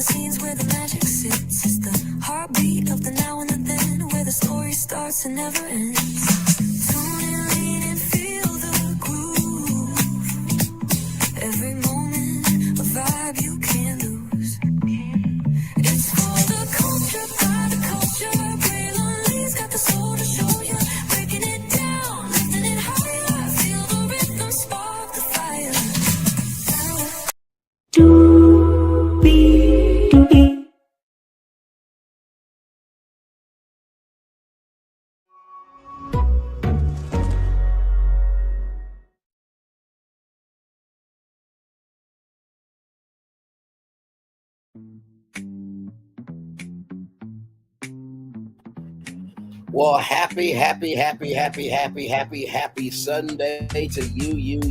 the scenes where the magic sits. It's the heartbeat of the now and the then, where the story starts and never ends. Tune in, lean and feel the groove. Every moment, a vibe you can't lose. It's for the culture, by the culture. Braylon got the soul to show you. Breaking it down, lifting it higher. Feel the rhythm, spark the fire. Well, happy Sunday to you, and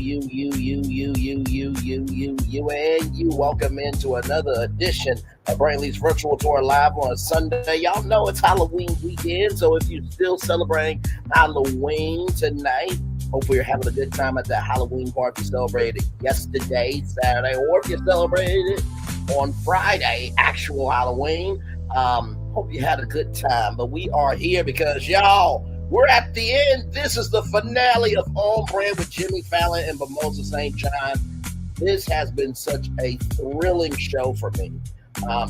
you. Welcome into another edition of Brainley's Virtual Tour Live on Sunday. Y'all know it's Halloween weekend, so if you're still celebrating Halloween tonight, hopefully you're having a good time at that Halloween party you celebrated yesterday, Saturday, or if you celebrated it on Friday, actual Halloween. Hope you had a good time, but we are here because, y'all, we're at the end. This is the finale of On Brand with Jimmy Fallon and Mimosa St. John. This has been such a thrilling show for me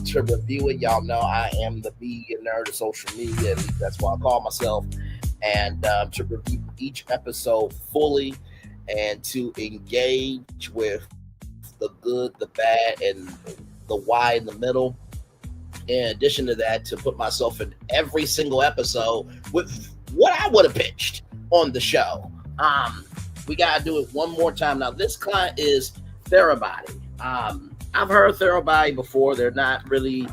to review it. Y'all know I am the vegan nerd of social media. At least that's what I call myself. And to review each episode fully and to engage with the good, the bad, and the why in the middle. In addition to that, to put myself in every single episode with what I would have pitched on the show. We got to do it one more time. Now, this client is Therabody. I've heard Therabody before. They're not really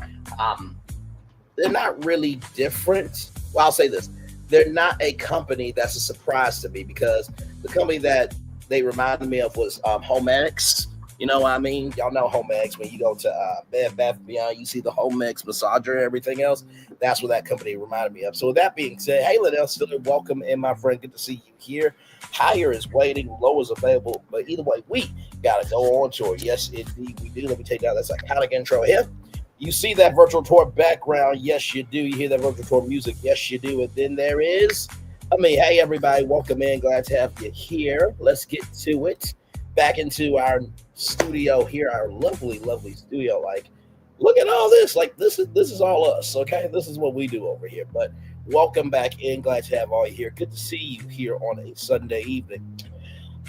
different. Well, I'll say this. They're not a company that's a surprise to me, because the company that they reminded me of was Homedics. You know what I mean? Y'all know Homedics. When you go to Bed Bath & Beyond, you see the Homedics massager and everything else. That's what that company reminded me of. So with that being said, hey, Liddell Stiller, welcome in, my friend. Good to see you here. Higher is waiting, low is available. But either way, we got to go on tour. Yes, indeed, we do. Let me take down that psychotic intro here. You see that virtual tour background? Yes, you do. You hear that virtual tour music? Yes, you do. And then there is, hey, everybody, welcome in. Glad to have you here. Let's get to it. Back into our studio here, our lovely studio. Like, look at all this. Like, this is all us, okay? This is what we do over here. But welcome back in. Glad to have all you here. Good to see you here on a Sunday evening.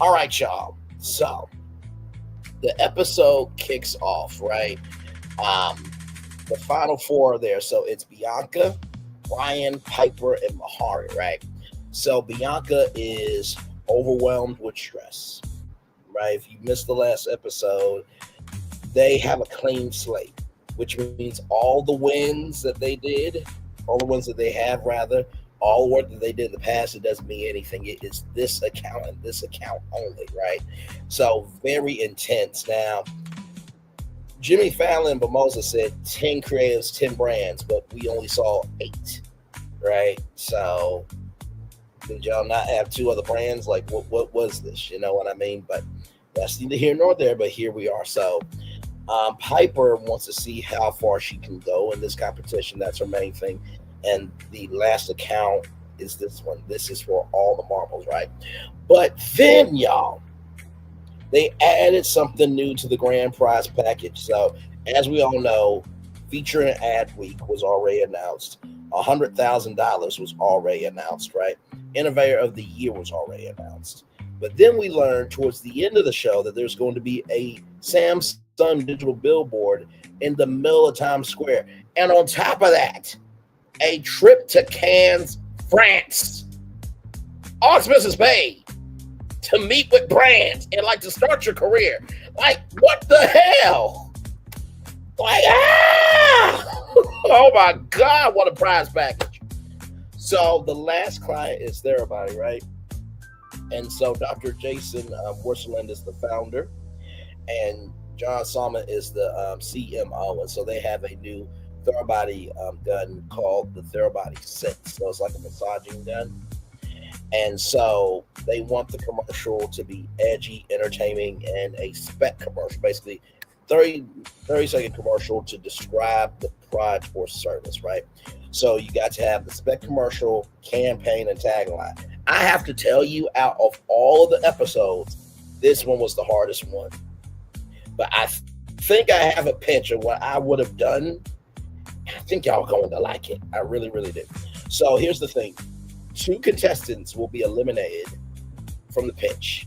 All right, y'all. So the episode kicks off, right? The final four are there. So it's Bianca, Brian, Pyper, and Mahari, right? So Bianca is overwhelmed with stress. Right? If you missed the last episode, they have a clean slate, which means all the wins that they did, all the ones that they have, rather, all the work that they did in the past, it doesn't mean anything. It is this account and this account only, right? So very intense. Now, Jimmy Fallon and Mimosa said 10 creatives, 10 brands, but we only saw 8, right? So did y'all not have 2 other brands? Like, what was this? You know what I mean? But that's neither here nor there, but here we are. So Pyper wants to see how far she can go in this competition. That's her main thing. And the last account is this one. This is for all the marbles, right? But then, y'all, they added something new to the grand prize package. So as we all know, Feature and Ad Week was already announced. $100,000 was already announced, right? Innovator of the Year was already announced. But then we learned towards the end of the show that there's going to be a Samsung digital billboard in the middle of Times Square. And on top of that, a trip to Cannes, France. All expenses paid to meet with brands and like to start your career. Like, what the hell? Like, oh my God, what a prize package. So the last client is Therabody, right? And so Dr. Jason Worsland is the founder, and John Salmon is the CMO. And so they have a new Therabody gun called the Therabody 6. So it's like a massaging gun. And so they want the commercial to be edgy, entertaining, and a spec commercial. Basically, 30 30-second commercial to describe the product or service, right? So you got to have the spec commercial, campaign, and tagline. I have to tell you, out of all of the episodes, this one was the hardest one. But I think I have a pitch of what I would have done. I think y'all are going to like it. I really, really do. So here's the thing. 2 contestants will be eliminated from the pitch,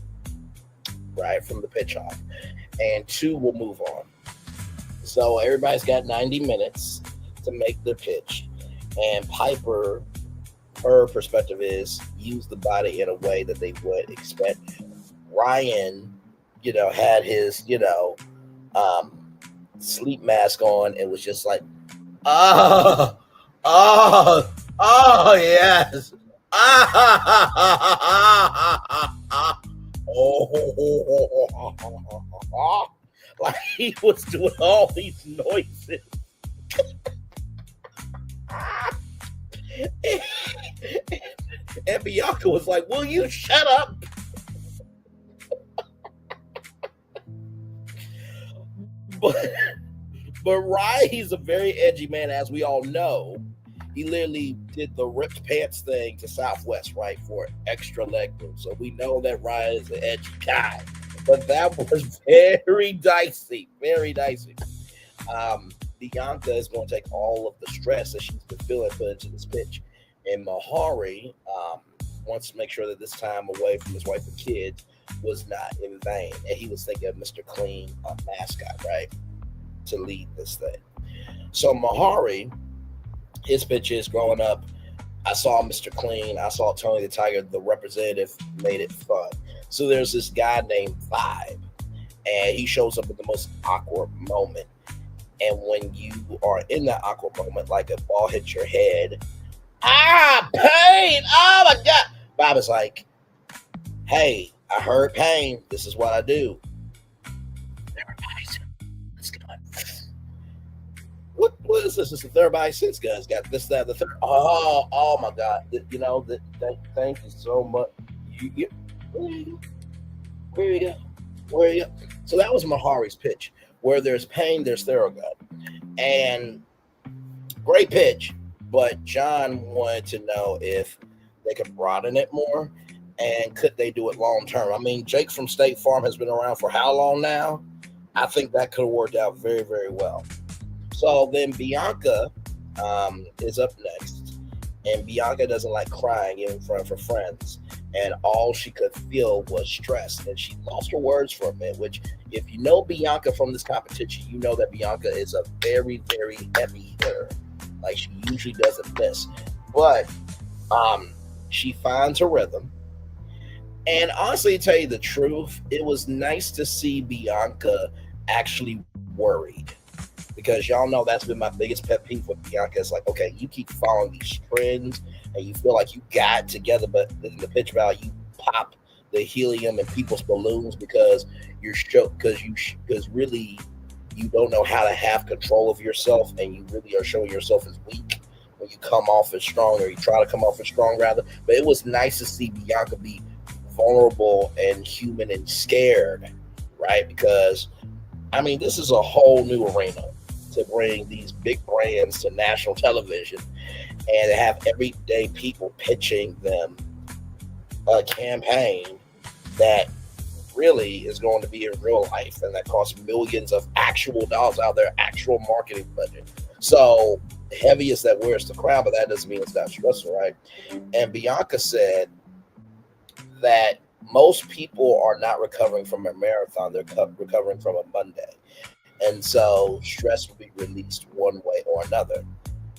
right? From the pitch off. And 2 will move on. So everybody's got 90 minutes to make the pitch. And Pyper, her perspective is use the body in a way that they would expect. Ryan, had his, sleep mask on and was just like, oh, oh, oh, yes. Oh, like he was doing all these noises. And Bianca was like, will you shut up? But Ryan, he's a very edgy man, as we all know. He literally did the ripped pants thing to Southwest, right, for extra leg room. So we know that Ryan is an edgy guy. But that was very dicey, very dicey. Bianca is going to take all of the stress that she's been feeling put into this pitch. And Mahari wants to make sure that this time away from his wife and kids was not in vain. And he was thinking of Mr. Clean, a mascot, right, to lead this thing. So Mahari, his pitch is growing up, I saw Mr. Clean, I saw Tony the Tiger, the representative made it fun. So there's this guy named Vibe, and he shows up at the most awkward moment. And when you are in that awkward moment, like a ball hits your head, pain, oh my God. Bob is like, hey, I heard pain. This is what I do. Everybody's, let's go. What is this? It's the third body sense, guys. Got this, that, the third. Oh my God. Thank you so much. Where you go? So that was Mahari's pitch. Where there's pain, there's Theragun. And great pitch, but John wanted to know if they could broaden it more and could they do it long term. I mean, Jake from State Farm has been around for how long now? I think that could have worked out very, very well. So then Bianca is up next, and Bianca doesn't like crying in front of her friends. And all she could feel was stress. And she lost her words for a minute, which if you know Bianca from this competition, you know that Bianca is a very, very heavy hitter. Like she usually doesn't miss. But she finds her rhythm. And honestly, to tell you the truth, it was nice to see Bianca actually worried. Because y'all know that's been my biggest pet peeve with Bianca. It's like, okay, you keep following these trends and you feel like you got it together, but in the pitch value, you pop the helium in people's balloons because because really you don't know how to have control of yourself, and you really are showing yourself as weak when you come off as strong, or you try to come off as strong rather. But it was nice to see Bianca be vulnerable and human and scared, right? Because I mean, this is a whole new arena to bring these big brands to national television and have everyday people pitching them a campaign that really is going to be in real life and that costs millions of actual dollars out there, actual marketing budget. So heavy as that wears the crown, but that doesn't mean it's not stressful, right? And Bianca said that most people are not recovering from a marathon, they're recovering from a Monday. And so stress will be released one way or another.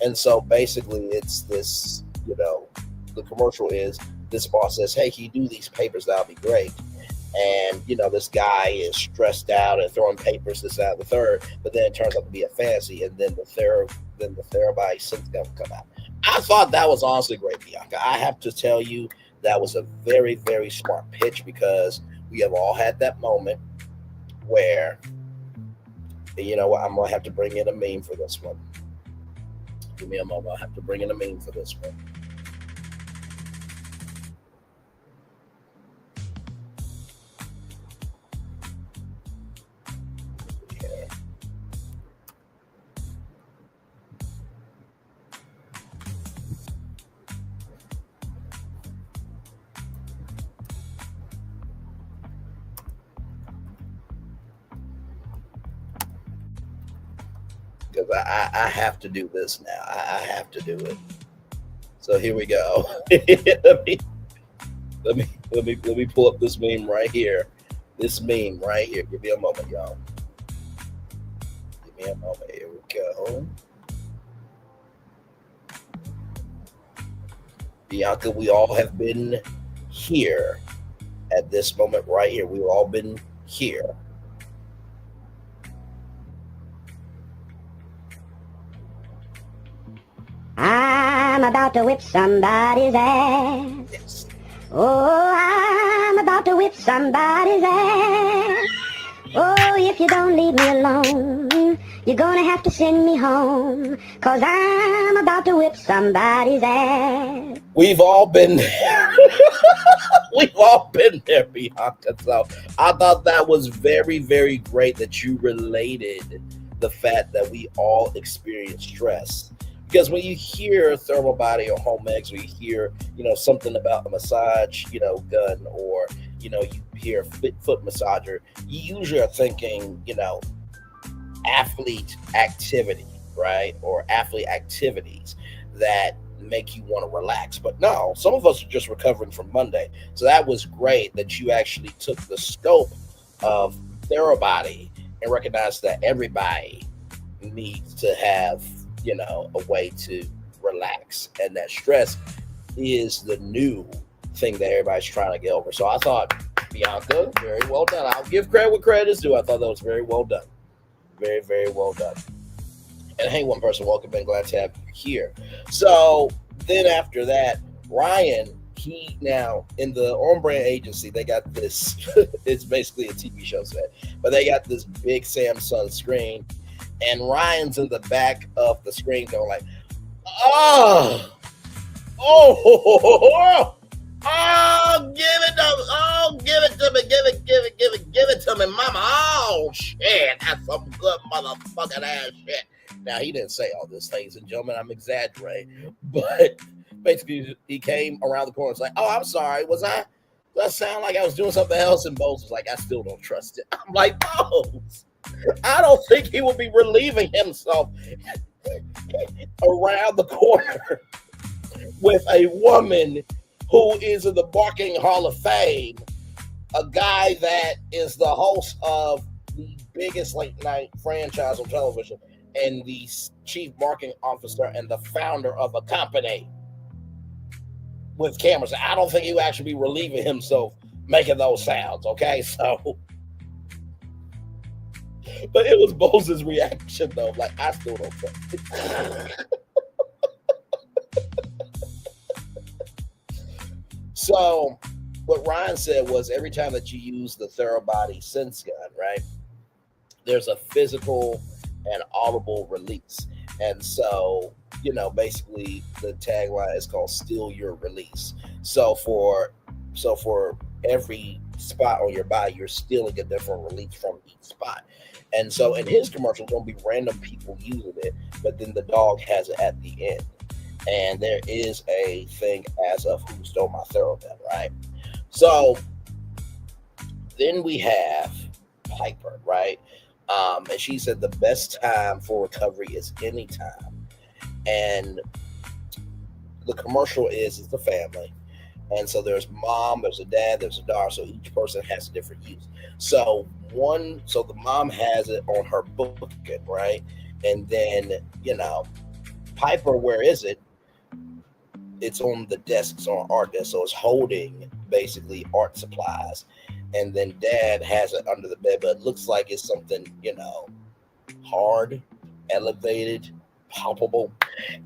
And so basically it's this, the commercial is this boss says, hey, can you do these papers? That'll be great. And, this guy is stressed out and throwing papers, this, that, the third, but then it turns out to be a fantasy. And then the thereby synth gonna come out. I thought that was honestly great, Bianca. I have to tell you, that was a very, very smart pitch because we have all had that moment where, you know what, I'm going to have to bring in a meme for this one. Give me a moment. I have to bring in a meme for this one. Yeah. because I have to do this now. I have to do it. So here we go. let me pull up this meme right here. This meme right here. Give me a moment, y'all. Give me a moment. Here we go. Bianca, we all have been here at this moment right here. We've all been here. I'm about to whip somebody's ass. Yes. Oh, I'm about to whip somebody's ass. Oh, if you don't leave me alone, you're gonna have to send me home, 'cause I'm about to whip somebody's ass. We've all been there. We've all been there, Bianca. So I thought that was very, very great that you related the fact that we all experience stress. Because when you hear thermal body or home eggs, or you hear, something about a massage, gun, or, you hear foot massager, you usually are thinking, athlete activity, right? Or athlete activities that make you want to relax. But no, some of us are just recovering from Monday. So that was great that you actually took the scope of therabody and recognized that everybody needs to have, a way to relax, and that stress is the new thing that everybody's trying to get over. So I thought, Bianca, very well done. I'll give credit where credit is due. I thought that was very well done. Very, very well done. And hey, one person, welcome in. Glad to have you here. So then after that, Ryan, he now in the On Brand agency, they got this, it's basically a TV show set, but they got this big Samsung screen, and Ryan's in the back of the screen going like, oh, give it to me, mama. Oh, shit, that's some good motherfucking ass shit. Now, he didn't say all this, ladies and gentlemen. I'm exaggerating. But basically, he came around the corner and was like, oh, I'm sorry. Does that sound like I was doing something else? And Bose was like, I still don't trust it. I'm like, Bose, I don't think he would be relieving himself around the corner with a woman who is in the Barking Hall of Fame, a guy that is the host of the biggest late night franchise on television, and the chief marketing officer and the founder of a company with cameras. I don't think he would actually be relieving himself making those sounds, okay? So, but it was Bose's reaction, though. Like, I still don't trust it. So, what Ryan said was every time that you use the Therabody Sense gun, right, there's a physical and audible release. And so, basically the tagline is called Steal Your Release. So for every spot on your body, you're stealing a different release from each spot. And so in his commercial, going to be random people using it, but then the dog has it at the end. And there is a thing as of who stole my TheraBand, right? So then we have Pyper, right? And she said the best time for recovery is any time. And the commercial is the family. And so there's mom, there's a dad, there's a daughter. So each person has a different use. So the mom has it on her bucket, right? And then, Pyper, where is it? It's on the desk, it's on art desk. So it's holding basically art supplies. And then dad has it under the bed, but it looks like it's something, hard, elevated, palpable.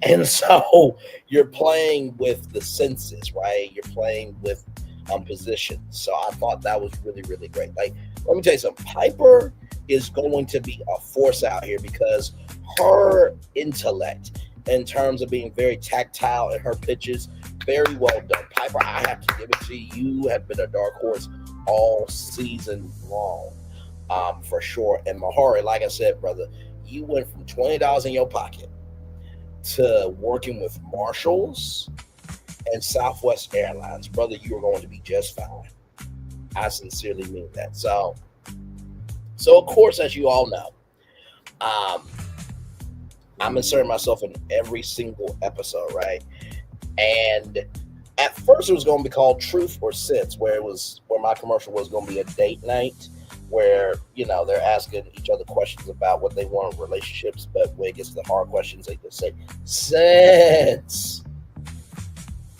And so you're playing with the senses, right? You're playing with positions. So I thought that was really, really great. Like, let me tell you something. Pyper is going to be a force out here because her intellect in terms of being very tactile in her pitches, very well done. Pyper, I have to give it to you. You have been a dark horse all season long, for sure. And Mahari, like I said, brother, you went from $20 in your pocket to working with Marshalls and Southwest Airlines. Brother, you are going to be just fine. I sincerely mean that. So of course, as you all know, I'm inserting myself in every single episode, right? And at first it was going to be called Truth or Sense, where my commercial was going to be a date night where, they're asking each other questions about what they want in relationships, but when it gets to the hard questions, they just say, sense.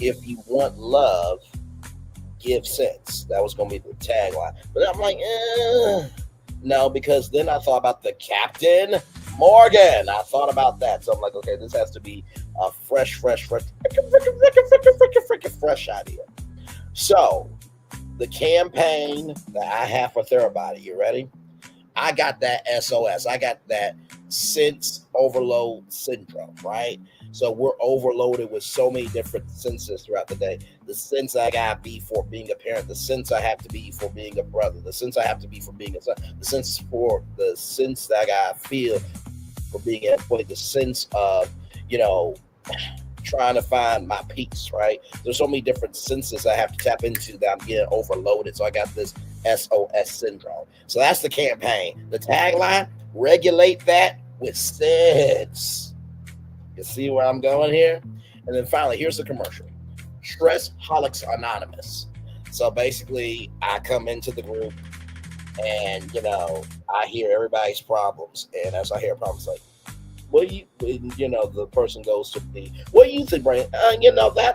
If you want love, give sense. That was going to be the tagline. But I'm like, no, because then I thought about the Captain Morgan. I thought about that. So I'm like, okay, this has to be a fresh idea. So the campaign that I have for Therabody, you ready? I got that SOS. I got that sense overload syndrome, right? So we're overloaded with so many different senses throughout the day. The sense I gotta be for being a parent, the sense I have to be for being a brother, the sense I have to be for being a son, the sense that I gotta feel for being an employee, the sense of, trying to find my peace, right? There's so many different senses I have to tap into that I'm getting overloaded. So I got this SOS syndrome. So that's the campaign. The tagline, regulate that with sense. You see where I'm going here? And then finally, here's the commercial. Stress-holics Anonymous. So basically, I come into the group and, I hear everybody's problems. And as I hear problems, like, the person goes to me, what do you think, Brian?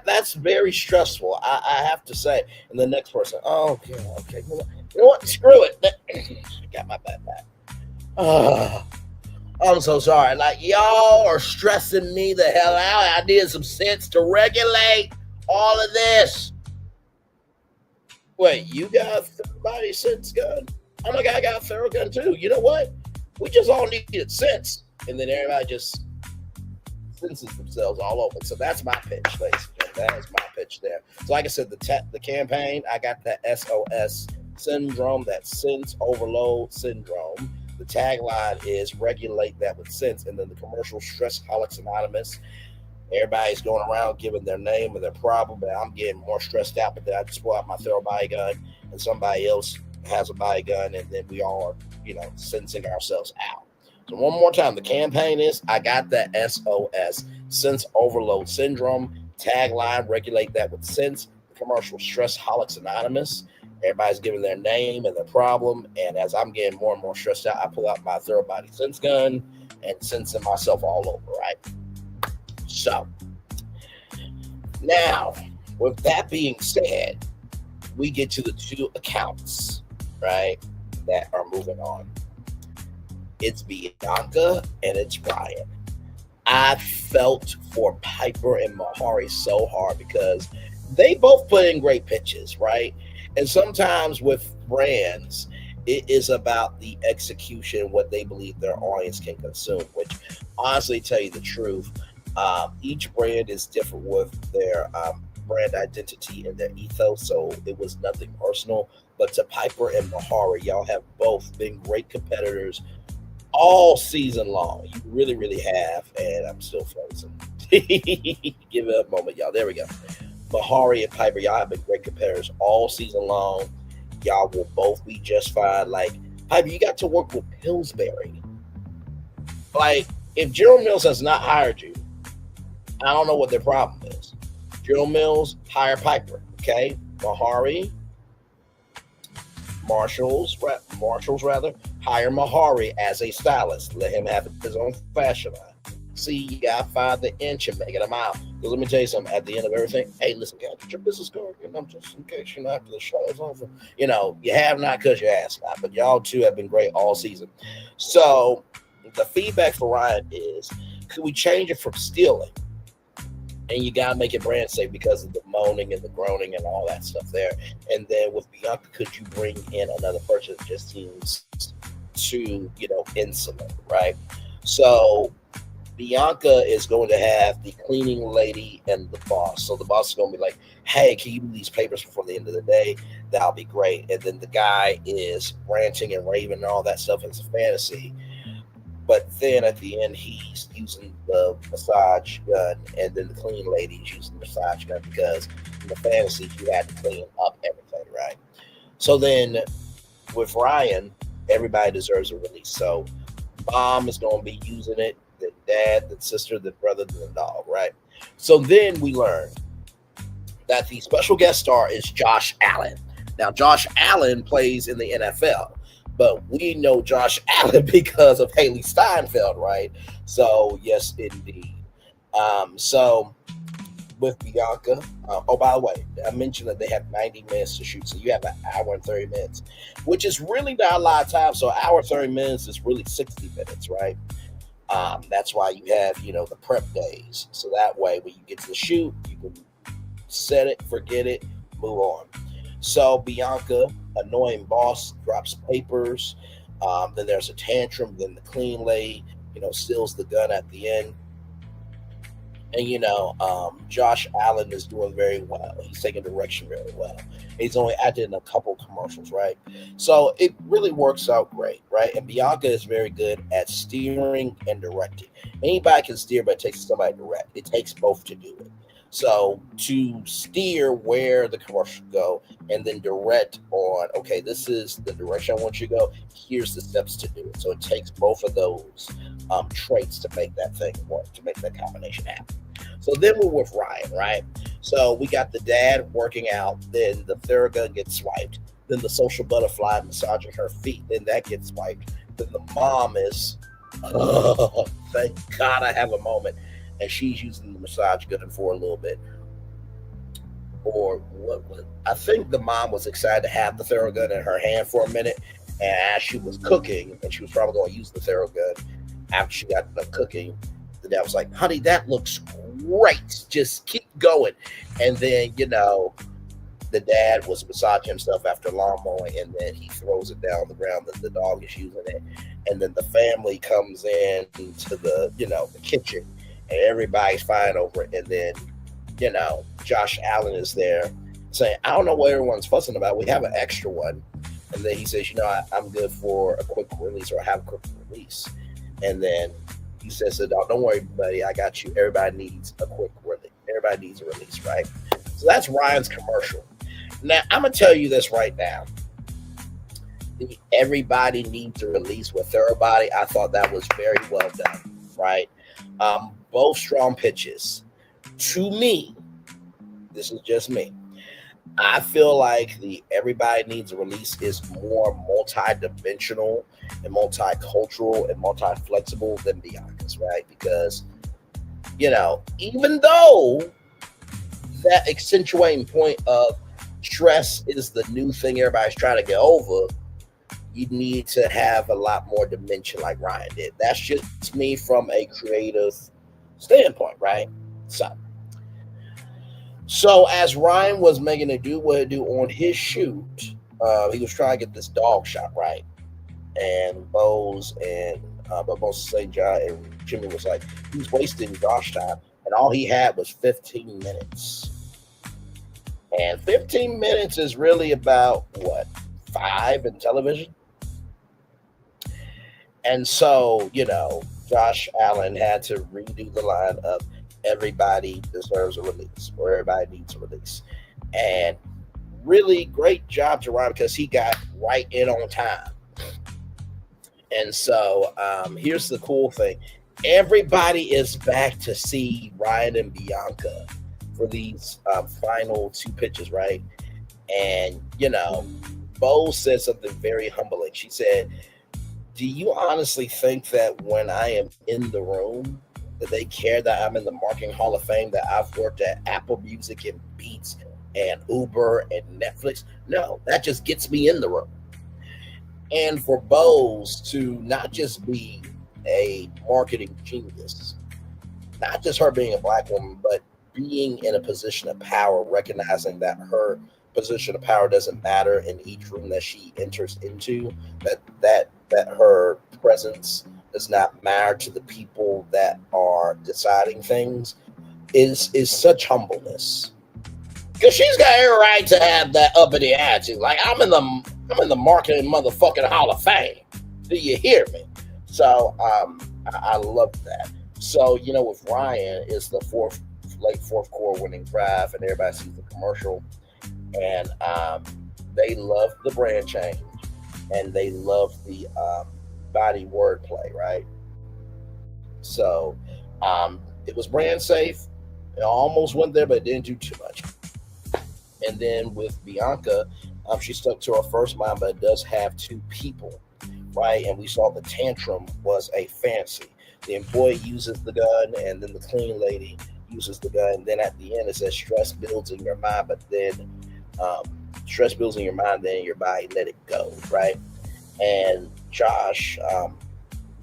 That's very stressful, I have to say. And the next person, okay. You know what? Screw it. I got my bad back. I'm so sorry. Like, y'all are stressing me the hell out. I need some sense to regulate all of this. Wait, you got Therabody sense gun? Oh my God, I got a thorough gun too. You know what? We just all needed sense. And then everybody just senses themselves all over. So that's my pitch, basically. That is my pitch there. So like I said, the campaign, I got that SOS syndrome, that sense overload syndrome. The tagline is regulate that with sense. And then the commercial, Stress-holics Anonymous. Everybody's going around giving their name and their problem, and I'm getting more stressed out. But then I just pull out my Therabody gun, and somebody else has a body gun, and then we all are, sensing ourselves out. So one more time, the campaign is, I got that SOS, sense overload syndrome. Tagline, regulate that with sense. The commercial, Stress-holics Anonymous. Everybody's giving their name and their problem, and as I'm getting more and more stressed out, I pull out my Therabody sense gun and sensing myself all over, right? So, now, with that being said, we get to the two accounts, right, that are moving on. It's Bianca and it's Ryan. I felt for Pyper and Mahari so hard because they both put in great pitches, right? And sometimes with brands, it is about the execution, what they believe their audience can consume, which honestly, tell you the truth, each brand is different with their brand identity and their ethos, so it was nothing personal. But to Pyper and Mahari, y'all have both been great competitors all season long. You really, really have. And I'm still frozen. Give it a moment, y'all. There we go. Mahari and Pyper, y'all have been great competitors all season long. Y'all will both be just fine. Like, Pyper, you got to work with Pillsbury. Like, if General Mills has not hired you, I don't know what their problem is. General Mills, hire Pyper, okay? Mahari, Marshalls, hire Mahari as a stylist. Let him have his own fashion line. See, you gotta find the inch and make it a mile. Because let me tell you something, at the end of everything, hey, listen, guys, get your business card, just in case, after the show is over. You have not because you asked not, but y'all two have been great all season. So the feedback for Ryan is, could we change it from stealing? And you got to make it brand safe because of the moaning and the groaning and all that stuff there. And then with Bianca, could you bring in another person that just seems to, insolent, right? So Bianca is going to have the cleaning lady and the boss. So the boss is going to be like, hey, can you do these papers before the end of the day? That'll be great. And then the guy is ranting and raving and all that stuff. It's a fantasy. But then at the end, he's using the massage gun, and then the clean lady's using the massage gun because in the fantasy, you had to clean up everything, right? So then with Ryan, everybody deserves a release. So Mom is going to be using it. The dad, the sister, the brother, the dog, right? So then we learn that the special guest star is Josh Allen. Now, Josh Allen plays in the NFL, but we know Josh Allen because of Haley Steinfeld, right? So, yes, indeed. So with Bianca, oh, by the way, I mentioned that they have 90 minutes to shoot, so you have an hour and 30 minutes, which is really not a lot of time. So, an hour 30 minutes is really 60 minutes, right? That's why you have, the prep days. So that way, when you get to the shoot, you can set it, forget it, move on. So Bianca, annoying boss, drops papers. Then there's a tantrum. Then the clean lady, steals the gun at the end. And, Josh Allen is doing very well. He's taking direction very well. He's only acted in a couple commercials, right? So it really works out great, right? And Bianca is very good at steering and directing. Anybody can steer, but it takes somebody to direct. It takes both to do it. So to steer where the commercial go and then direct on, okay, this is the direction I want you to go. Here's the steps to do it. So it takes both of those traits to make that thing work, to make that combination happen. So then we're with Ryan, right? So we got the dad working out, then the Theragun gets swiped, then the social butterfly massaging her feet, then that gets swiped. Then the mom is, oh, thank God I have a moment. And she's using the massage gun for a little bit. Or what? I think the mom was excited to have the Theragun in her hand for a minute. And as she was cooking, and she was probably going to use the Theragun after she got done cooking, the dad was like, honey, that looks great. Just keep going. And then, the dad was massaging himself after lawn mowing, and then he throws it down on the ground that the dog is using it. And then the family comes in to the, the kitchen. And everybody's fine over it. And then, Josh Allen is there saying, I don't know what everyone's fussing about. We have an extra one. And then he says, I'm good for a quick release, or I have a quick release. And then he says, don't worry, buddy, I got you. Everybody needs a quick release. Everybody needs a release, right? So that's Ryan's commercial. Now, I'm going to tell you this right now. Everybody needs a release with everybody. I thought that was very well done, right? Both strong pitches. To me, this is just me, I feel like the Everybody Needs a Release is more multi-dimensional and multicultural and multi-flexible than Bianca's, right? Because, even though that accentuating point of stress is the new thing everybody's trying to get over, you need to have a lot more dimension like Ryan did. That's just me from a creative standpoint, right? So as Ryan was making it do what it do on his shoot, he was trying to get this dog shot right. And Bose and Bose St. John and Jimmy was like, he's wasting Josh time. And all he had was 15 minutes. And 15 minutes is really about, 5 in television? And so, Josh Allen had to redo the line of everybody deserves a release, or everybody needs a release. And really great job to Ryan, because he got right in on time. And so here's the cool thing. Everybody is back to see Ryan and Bianca for these final 2 pitches, right? And, Bo said something very humbling. She said, do you honestly think that when I am in the room, that they care that I'm in the Marketing Hall of Fame, that I've worked at Apple Music and Beats and Uber and Netflix? No, that just gets me in the room. And for Bose to not just be a marketing genius, not just her being a Black woman, but being in a position of power, recognizing that her position of power doesn't matter in each room that she enters into, that her presence does not matter to the people that are deciding things, is such humbleness. Because she's got every right to have that uppity attitude. Like, I'm in the marketing motherfucking Hall of Fame. Do you hear me? So I love that. So, with Ryan, it's the late fourth quarter winning drive, and everybody sees the commercial. And they love the brand change, and they love the body wordplay, right? So it was brand safe. It almost went there, but it didn't do too much. And then with Bianca, she stuck to her first mind, but it does have two people, right? And we saw the tantrum was a fancy. The employee uses the gun, and then the clean lady uses the gun. And then at the end, it says stress builds in your mind, but then stress builds in your mind, then in your body, let it go, right? And Josh,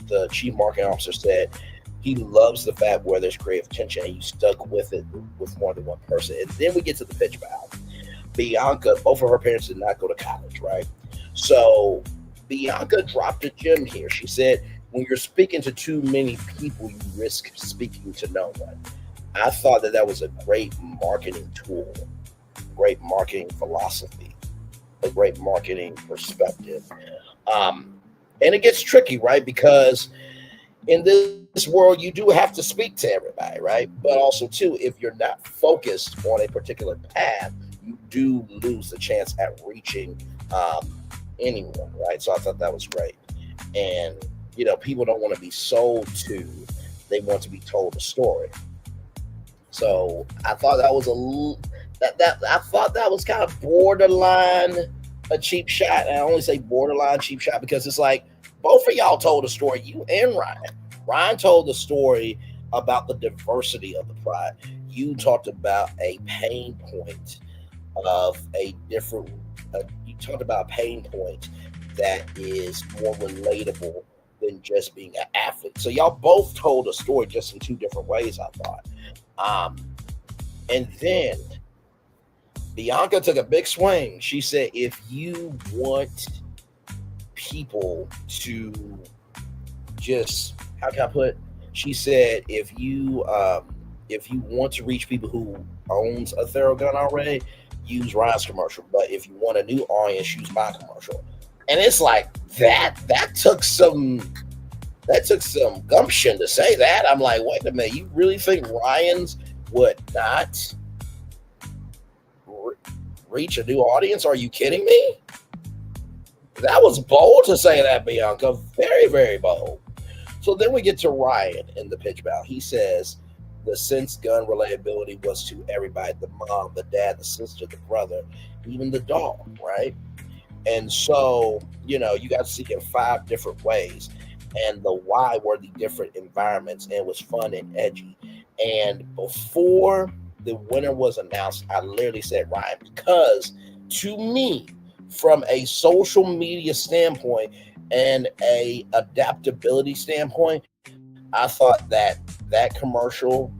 the chief marketing officer, said he loves the fact where there's creative tension and you stuck with it with more than one person. And then we get to the pitch battle. Bianca, both of her parents did not go to college, right? So Bianca dropped a gem here. She said, when you're speaking to too many people, you risk speaking to no one. I thought that was a great marketing tool, great marketing philosophy, a great marketing perspective. And it gets tricky, right? Because in this world, you do have to speak to everybody, right? But also, too, if you're not focused on a particular path, you do lose the chance at reaching anyone, right? So I thought that was great. And, you know, people don't want to be sold to, they want to be told a story. So I thought that was I thought that was kind of borderline a cheap shot. And I only say borderline cheap shot because it's like both of y'all told a story, you and Ryan. Ryan told the story about the diversity of the pride. You talked about a pain point of a different, you talked about a pain point that is more relatable than just being an athlete. So y'all both told a story just in two different ways, I thought. And then Bianca took a big swing. She said, if you want people to just, how can I put it? She said, if you want to reach people who owns a Theragun already, use Ryan's commercial. But if you want a new audience, use my commercial. And it's like that took some gumption to say that. I'm like, wait a minute, you really think Ryan's would not reach a new audience? Are you kidding me? That was bold to say that, Bianca. Very, very bold. So then we get to Ryan in the pitch battle. He says the sense gun relatability was to everybody, the mom, the dad, the sister, the brother, even the dog, right? And so, you know, you got to see it in 5 different ways. And the why were the different environments, and it was fun and edgy. And before the winner was announced, I literally said Ryan, because to me, from a social media standpoint and a adaptability standpoint, I thought that that commercial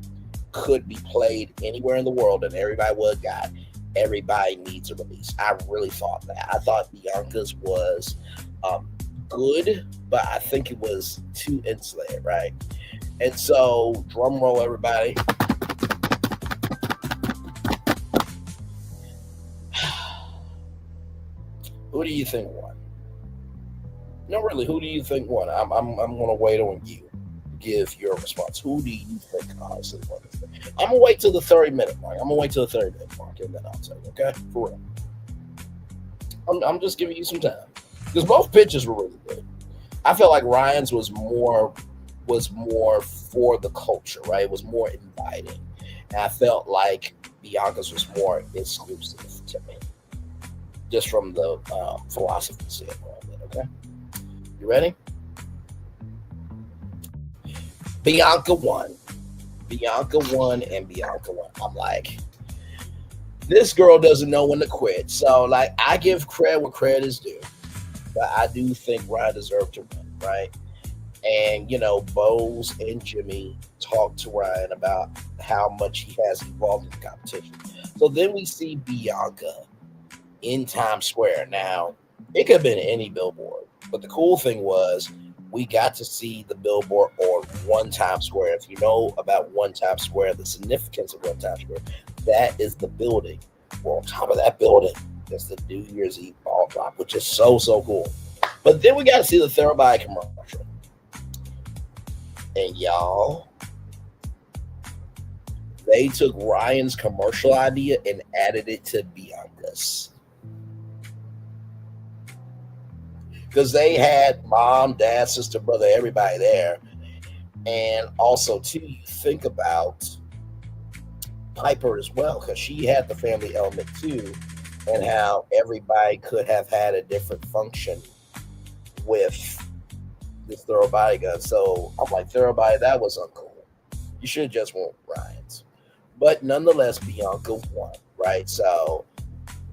could be played anywhere in the world and everybody would have got everybody needs a release. I really thought that. I thought Bianca's was good, but I think it was too insulated, right? And so, drum roll, everybody. Who do you think won? No, really, who do you think won? I'm gonna wait on you to give your response. Who do you think honestly won this thing? I'm gonna wait till the 30-minute mark. And then I'll tell you, okay? For real. I'm just giving you some time. Because both pitches were really good. I felt like Ryan's was more for the culture, right? It was more inviting. And I felt like Bianca's was more exclusive to me. Just from the philosophy standpoint, okay? You ready? Bianca won. And Bianca won. I'm like, this girl doesn't know when to quit. So, like, I give credit where credit is due. But I do think Ryan deserved to win, right? And, you know, Bose and Jimmy talked to Ryan about how much he has evolved in the competition. So then we see Bianca in Times Square. Now, it could have been any billboard, but the cool thing was we got to see the billboard on One Times Square. If you know about One Times Square, the significance of One Times Square, that is the building. Well, on top of that building, there's the New Year's Eve ball drop, which is so cool. But then we got to see the Therabody commercial. And y'all, they took Ryan's commercial idea and added it to Bianca's. Because they had mom, dad, sister, brother, everybody there. And also, too, you think about Pyper as well, because she had the family element too, and how everybody could have had a different function with this thorough body gun. So I'm like, thorough body, that was uncool. You should have just went Ryan's. But nonetheless, Bianca won, right? So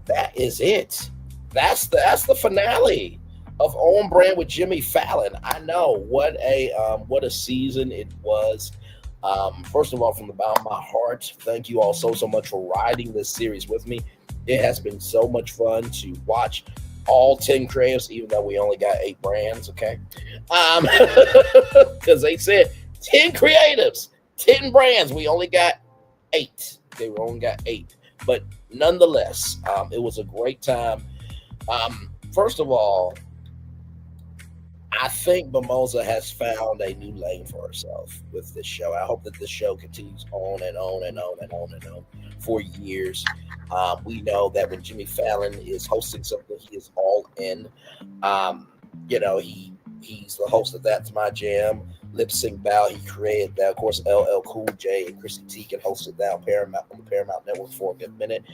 that is it. That's the finale of On Brand with Jimmy Fallon. I know what a season it was. First of all, from the bottom of my heart, thank you all so much for riding this series with me. It has been so much fun to watch all 10 creatives, even though we only got 8 brands, okay? Because they said 10 creatives, 10 brands. We only got 8. We only got 8. But nonetheless, it was a great time. First of all, I think Mimosa has found a new lane for herself with this show. I hope that this show continues on and on and on and on and on for years. We know that when Jimmy Fallon is hosting something, he is all in. He's the host of That's My Jam, Lip Sync Bow. He created that. Of course, LL Cool J and Chrissy Teigen hosted that on the Paramount Network for a good minute.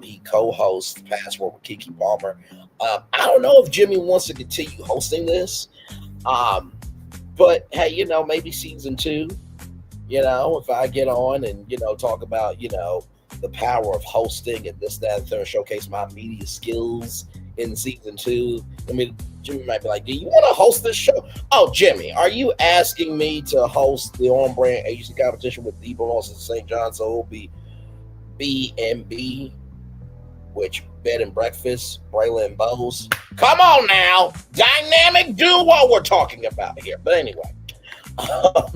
He co-hosts Password with Keke Palmer. I don't know if Jimmy wants to continue hosting this, but hey, maybe season 2. If I get on and talk about the power of hosting and this, that, and third, showcase my media skills in season 2. Jimmy might be like, do you want to host this show? Oh, Jimmy, are you asking me to host the On Brand agency competition with Debo Moss and St. John? So it'll be B&B, which Bed and Breakfast, Braylon and Bose. Come on now. Dynamic duo we're talking about here. But anyway,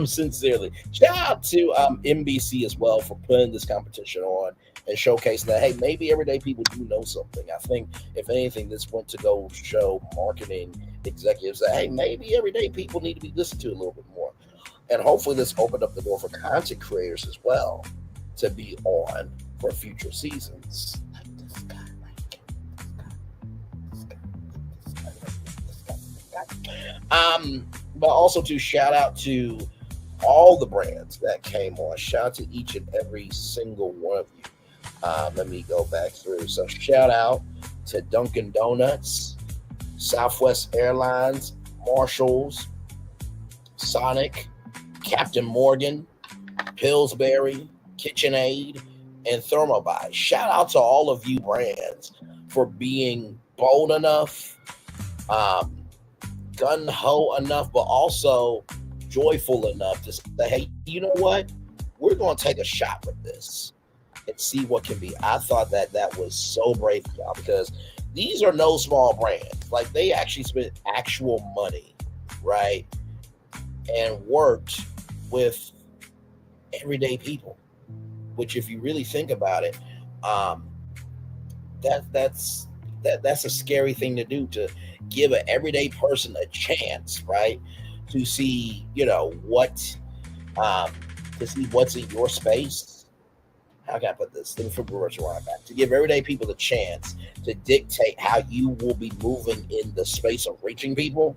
sincerely, shout out to NBC as well for putting this competition on and showcasing that, hey, maybe everyday people do know something. I think, if anything, this went to go show marketing executives that, hey, maybe everyday people need to be listened to a little bit more. And hopefully this opened up the door for content creators as well to be on for future seasons. But also to shout out to all the brands that came on. Shout out to each and every single one of you. Let me go back through. So shout out to Dunkin' Donuts, Southwest Airlines, Marshalls, Sonic, Captain Morgan, Pillsbury, KitchenAid, and Thermobite. Shout out to all of you brands for being bold enough, gun-ho enough, but also joyful enough to say, hey, you know what? We're going to take a shot with this and see what can be. I thought that was so brave, y'all, because these are no small brands. Like, they actually spent actual money, right? And worked with everyday people, which, if you really think about it, that's a scary thing to do, to give an everyday person a chance, right? To see, to see what's in your space. How can I put this? Let me flip reverse around back. To give everyday people the chance to dictate how you will be moving in the space of reaching people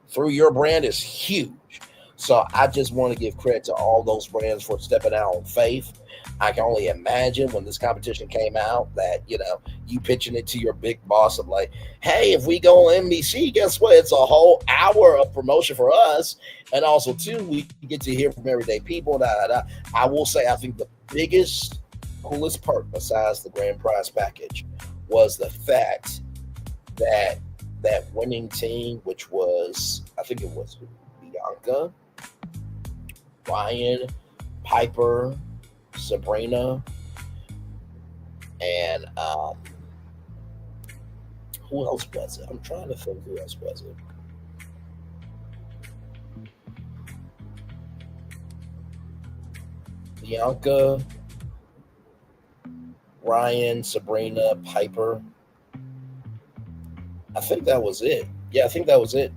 through your brand is huge. So I just want to give credit to all those brands for stepping out on faith. I can only imagine when this competition came out that, you pitching it to your big boss of like, hey, if we go on NBC, guess what? It's a whole hour of promotion for us. And also, too, we get to hear from everyday people. I will say, I think the biggest, coolest perk besides the grand prize package was the fact that that winning team, which was, I think it was Bianca, Ryan, Pyper, Sabrina, and who else was it? I'm trying to think who else was it. Bianca, Ryan, Sabrina, Pyper. I think that was it. Yeah, I think that was it.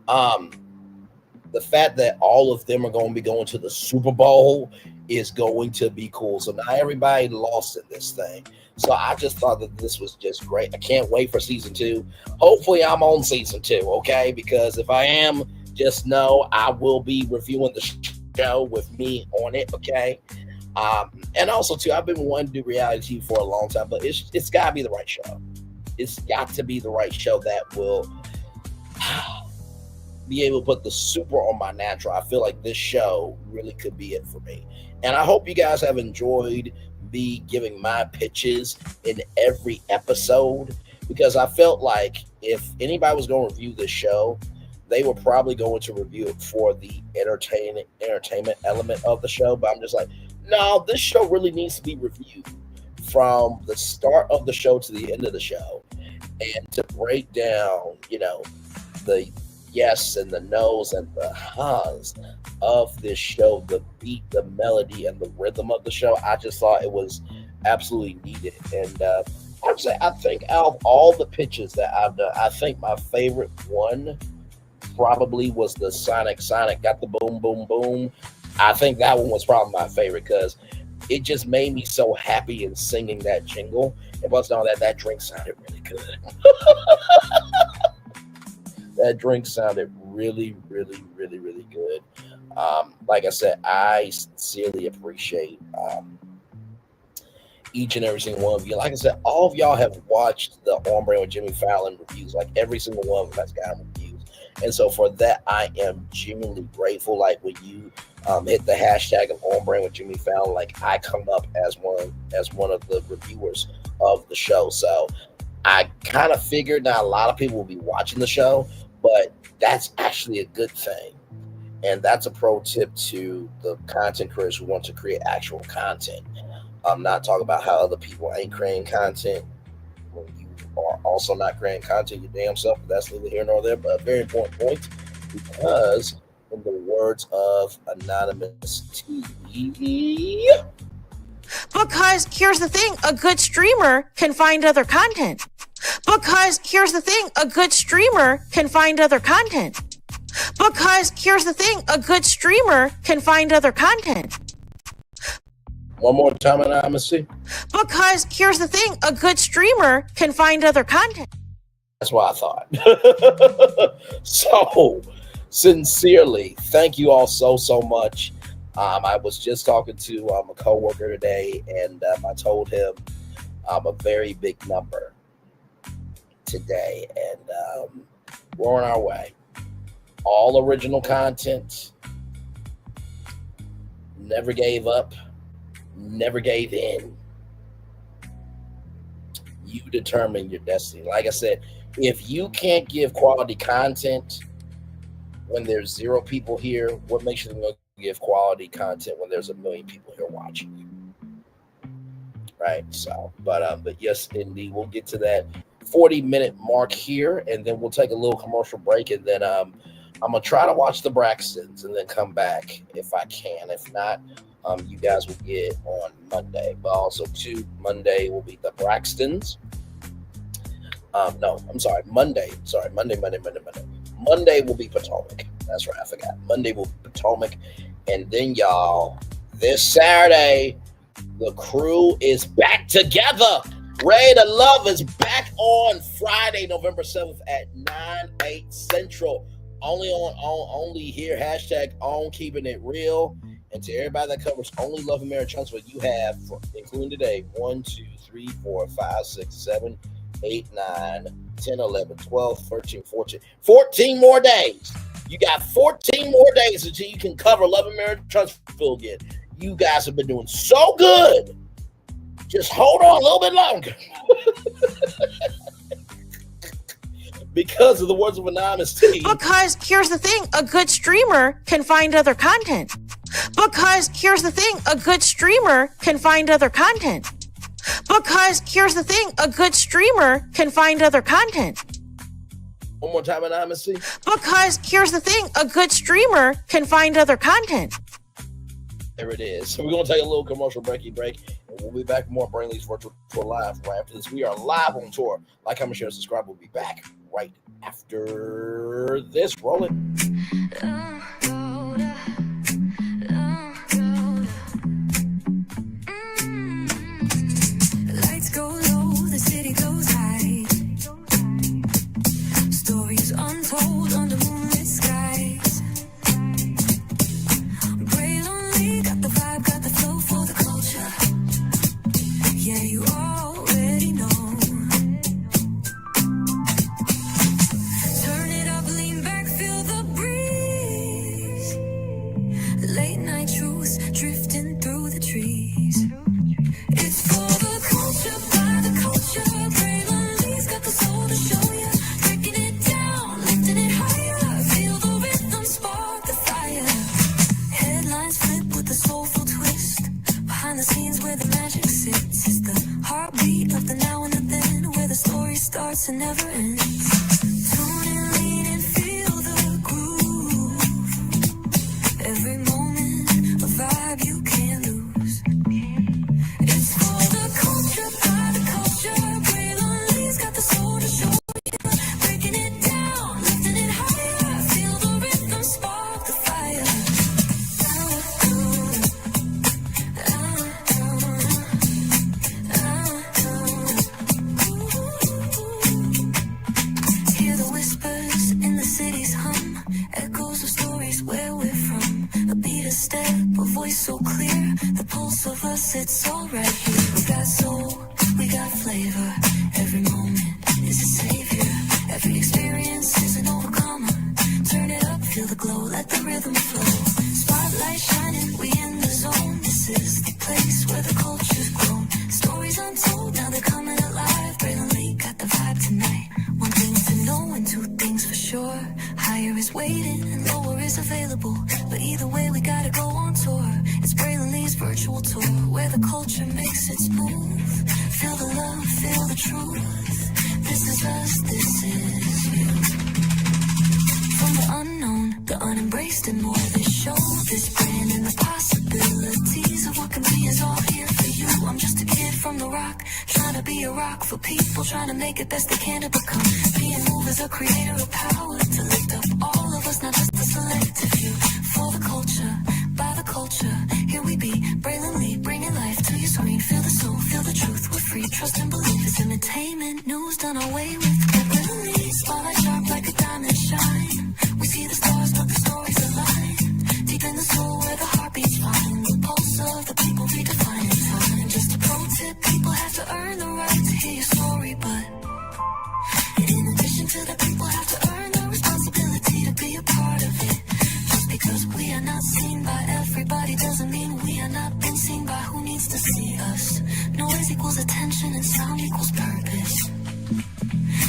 The fact that all of them are going to be going to the Super Bowl is going to be cool. So now everybody lost in this thing. So I just thought that this was just great. I can't wait for season 2. Hopefully I'm on season 2, okay? Because if I am, just know I will be reviewing the show with me on it, okay? And also too, I've been wanting to do reality TV for a long time, but it's got to be the right show. It's got to be the right show that will be able to put the super on my natural. I feel like this show really could be it for me. And I hope you guys have enjoyed me giving my pitches in every episode, because I felt like if anybody was going to review this show, they were probably going to review it for the entertainment element of the show. But I'm just like, no, this show really needs to be reviewed from the start of the show to the end of the show, and to break down, the yes and the no's and the huhs of this show, the beat, the melody, and the rhythm of the show. I just thought it was absolutely needed. And I think out of all the pitches that I've done, I think my favorite one probably was the Sonic got the boom, boom, boom. I think that one was probably my favorite because it just made me so happy in singing that jingle. And plus, all that drink sounded really good. That drink sounded really, really, really, really good. Like I said, I sincerely appreciate each and every single one of you. Like I said, all of y'all have watched the On Brand with Jimmy Fallon reviews. Like every single one of them has gotten reviews. And so for that, I am genuinely grateful. Like when you hit the hashtag of On Brand with Jimmy Fallon, like I come up as one of the reviewers of the show. So I kind of figured now a lot of people will be watching the show, but that's actually a good thing. And that's a pro tip to the content creators who want to create actual content. I'm not talking about how other people ain't creating content when you are also not creating content your damn self. But that's neither here nor there, but a very important point, because in the words of Anonymous T, because here's the thing, a good streamer can find other content. Because here's the thing, a good streamer can find other content. Because here's the thing, a good streamer can find other content. One more time, Anonymous T. Because here's the thing, a good streamer can find other content. That's what I thought. So, sincerely, thank you all so much. I was just talking to a coworker today, and I told him a very big number today, and we're on our way. All original content, never gave up, never gave in. You determine your destiny. Like I said, if you can't give quality content when there's 0 people here, what makes you going to give quality content when there's 1 million people here watching you? Right? So, but yes, indeed, we'll get to that 40-minute mark here, and then we'll take a little commercial break, and then I'm gonna try to watch the Braxtons and then come back if I can. If not, you guys will get on Monday. But also too, Monday will be the Braxtons. No, I'm sorry, Monday. Sorry, Monday. Monday will be Potomac. That's right, I forgot. Monday will be Potomac, and then y'all, this Saturday, the crew is back together. Ready to Love is back on Friday, November 7th at 9/8 Central. Only here, hashtag on keeping it real. And to everybody that covers Only Love and Marriage Huntsville, you have, including today, 1, 2, 3, 4, 5, 6, 7, 8, 9, 10, 11, 12, 13, 14. 14 more days. You got 14 more days until you can cover Love and Marriage Huntsville again. You guys have been doing so good. Just hold on a little bit longer. Because of the words of Anonymous T. Because here's the thing, a good streamer can find other content. Because here's the thing, a good streamer can find other content. Because here's the thing, a good streamer can find other content. One more time, Anonymous T. Because here's the thing, a good streamer can find other content. There it is. So we're going to take a little commercial break, and we'll be back with more Brain Leads Virtual Tour Live right after this. We are live on tour. Like, comment, share, subscribe. We'll be back right after this. Roll it. Lights go low, the city goes high. Stories untold under moonlit skies. Break where the magic sits. It's the heartbeat of the now and the then, where the story starts and never ends. Tune in, lean and feel the groove. Every moment, a vibe you can't lose. It's for the culture, by the culture. Braylon's got the soul to show you. Breaking it down, lifting it higher. Feel the rhythm, spark the fire. Hear the whispers in the city's hum, echoes of stories where we're from. A beat, a step, a voice so clear, the pulse of us, it's all right here. We got soul, we got flavor, every moment is a savior, every experience is an overcomer. Turn it up, feel the glow, let the rhythm flow. Spotlight shining, we in the zone. This is the place where the culture's grown. Stories untold, now they're coming alive. Braylon Lee got the vibe tonight. One thing to know and two things for sure. Higher is waiting and lower is available. But either way, we gotta go on tour. It's Braylon Lee's virtual tour, where the culture makes it smooth. Feel the love, feel the truth. This is us, this is you. From the unknown, the unembraced and more. This show, this brand and the possibilities of what can be is all here for you. I'm just a kid from the rock, trying to be a rock for people, trying to make it best they can to become. Being moved as a creator of power, to lift up all of us, not just the selective few. For the culture, by the culture, here we be. Braylon Lee, bringing life to your screen. Feel the soul, feel the truth, we're free. Trust and believe it's entertainment, news done away with. Braylon Lee, spotlight sharp like a diamond shine. We see the stars, but the stories align. Deep in the soul where the heartbeats find. The pulse of the people redefining time. Just a pro tip, people have to earn the right to hear your story, but in addition to that, people have to earn the responsibility to be a part of it. Just because we are not seen by everybody doesn't mean we are not been seen by who needs to see us. Noise equals attention and sound equals purpose.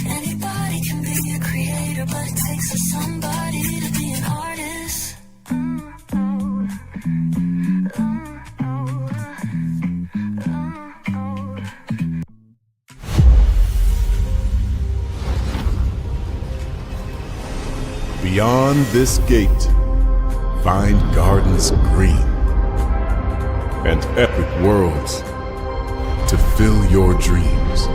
Anybody can be a creator, but it takes a somebody to be an artist. Beyond this gate, find gardens green and epic worlds to fill your dreams.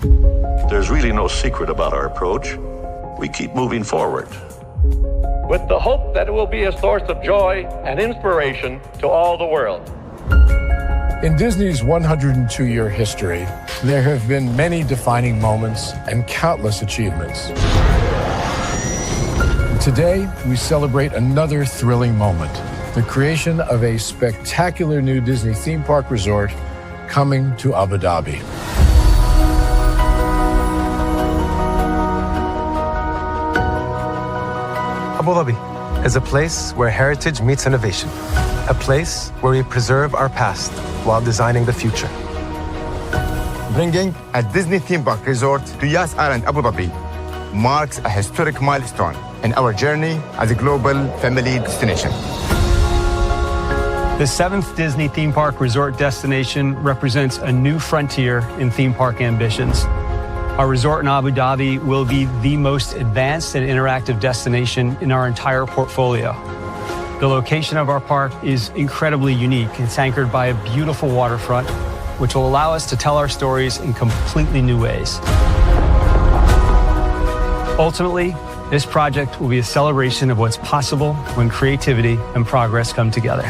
There's really no secret about our approach. We keep moving forward, with the hope that it will be a source of joy and inspiration to all the world. In Disney's 102-year history, there have been many defining moments and countless achievements. Today, we celebrate another thrilling moment, the creation of a spectacular new Disney theme park resort coming to Abu Dhabi. Abu Dhabi is a place where heritage meets innovation, a place where we preserve our past while designing the future. Bringing a Disney theme park resort to Yas Island, Abu Dhabi marks a historic milestone in our journey as a global family destination. The 7th Disney theme park resort destination represents a new frontier in theme park ambitions. Our resort in Abu Dhabi will be the most advanced and interactive destination in our entire portfolio. The location of our park is incredibly unique. It's anchored by a beautiful waterfront, which will allow us to tell our stories in completely new ways. Ultimately, this project will be a celebration of what's possible when creativity and progress come together.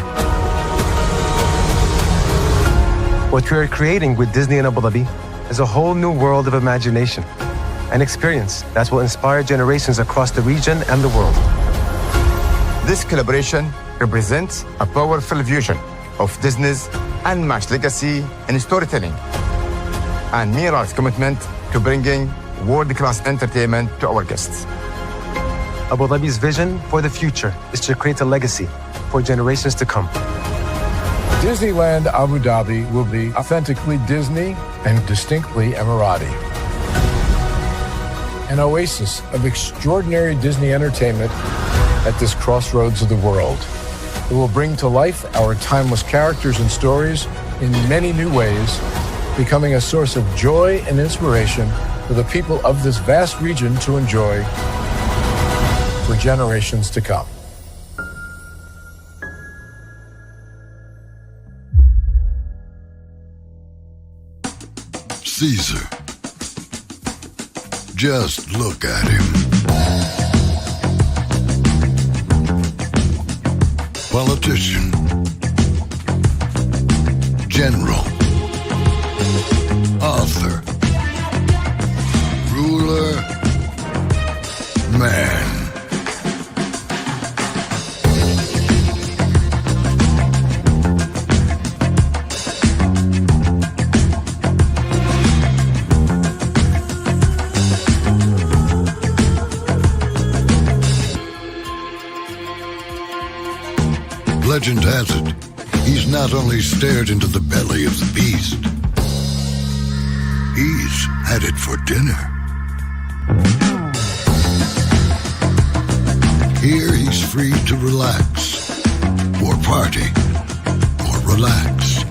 What we are creating with Disney in Abu Dhabi is a whole new world of imagination and experience that will inspire generations across the region and the world. This collaboration represents a powerful fusion of Disney's unmatched legacy in storytelling and mirrors commitment to bringing world-class entertainment to our guests. Abu Dhabi's vision for the future is to create a legacy for generations to come. Disneyland Abu Dhabi will be authentically Disney and distinctly Emirati. An oasis of extraordinary Disney entertainment at this crossroads of the world. It will bring to life our timeless characters and stories in many new ways, becoming a source of joy and inspiration for the people of this vast region to enjoy for generations to come. Caesar. Just look at him. Politician. General. Author. Ruler. Man. Legend has it, he's not only stared into the belly of the beast, he's had it for dinner. Here he's free to relax, or party, or relax,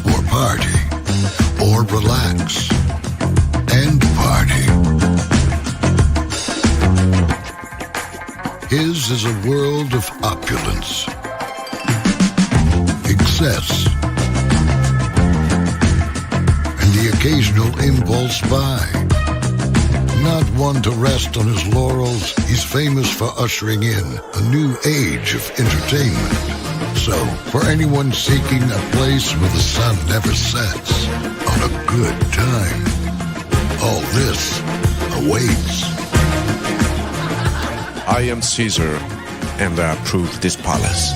or party, or relax, and party. His is a world of opulence, excess, and the occasional impulse buy. Not one to rest on his laurels, he's famous for ushering in a new age of entertainment. So, for anyone seeking a place where the sun never sets on a good time, all this awaits. I am Caesar, and I approve this palace.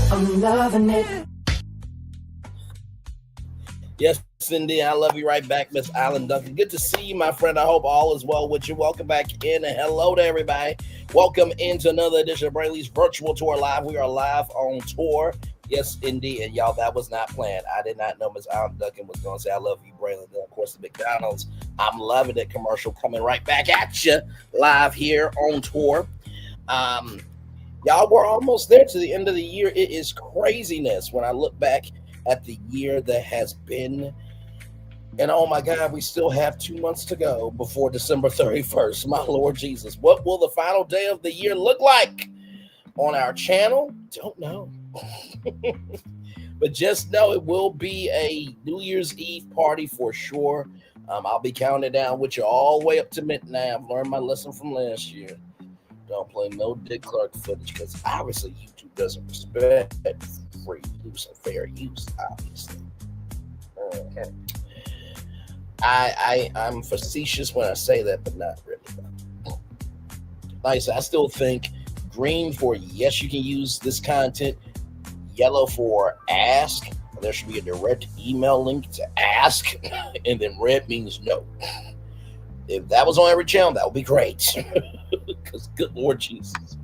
I'm loving it. Yes, Cindy, I love you right back, Miss Alan Duncan. Good to see you, my friend. I hope all is well with you. Welcome back in, and hello to everybody. Welcome into another edition of Brayley's Virtual Tour Live. We are live on tour. Yes, indeed. And y'all, that was not planned. I did not know Miss Alan Duncan was going to say, I love you, Braylon. Then, of course, the McDonald's I'm loving it commercial coming right back at you live here on tour. Y'all, we're almost there to the end of the year. It is craziness when I look back at the year that has been. And oh my God, we still have 2 months to go before December 31st. My Lord Jesus, what will the final day of the year look like on our channel? Don't know. But just know it will be a New Year's Eve party for sure. I'll be counting down with you all the way up to midnight. I've learned my lesson from last year. Don't play no Dick Clark footage because obviously YouTube doesn't respect free use and fair use, obviously. Okay. I'm facetious when I say that, but not really. Like I said, I still think green for yes, you can use this content. Yellow for ask. There should be a direct email link to ask, and then red means no. If that was on every channel, that would be great. Because good Lord Jesus,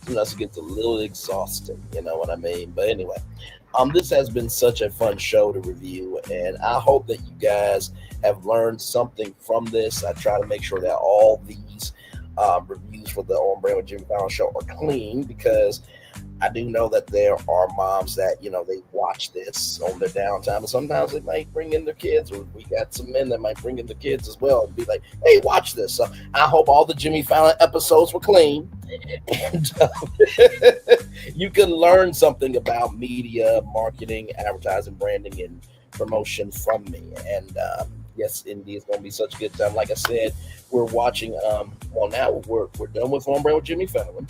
sometimes it gets a little exhausting. You know what I mean? But anyway, this has been such a fun show to review, and I hope that you guys have learned something from this. I try to make sure that all these reviews for the On Brand with Jimmy Fallon show are clean, because I do know that there are moms that, you know, they watch this on their downtime, and sometimes they might bring in their kids, or we got some men that might bring in their kids as well and be like, hey, watch this. So I hope all the Jimmy Fallon episodes were clean, and you can learn something about media, marketing, advertising, branding, and promotion from me. And yes, indeed, it's going to be such a good time. Like I said, we're watching, well, now we're done with On Brand with Jimmy Fallon.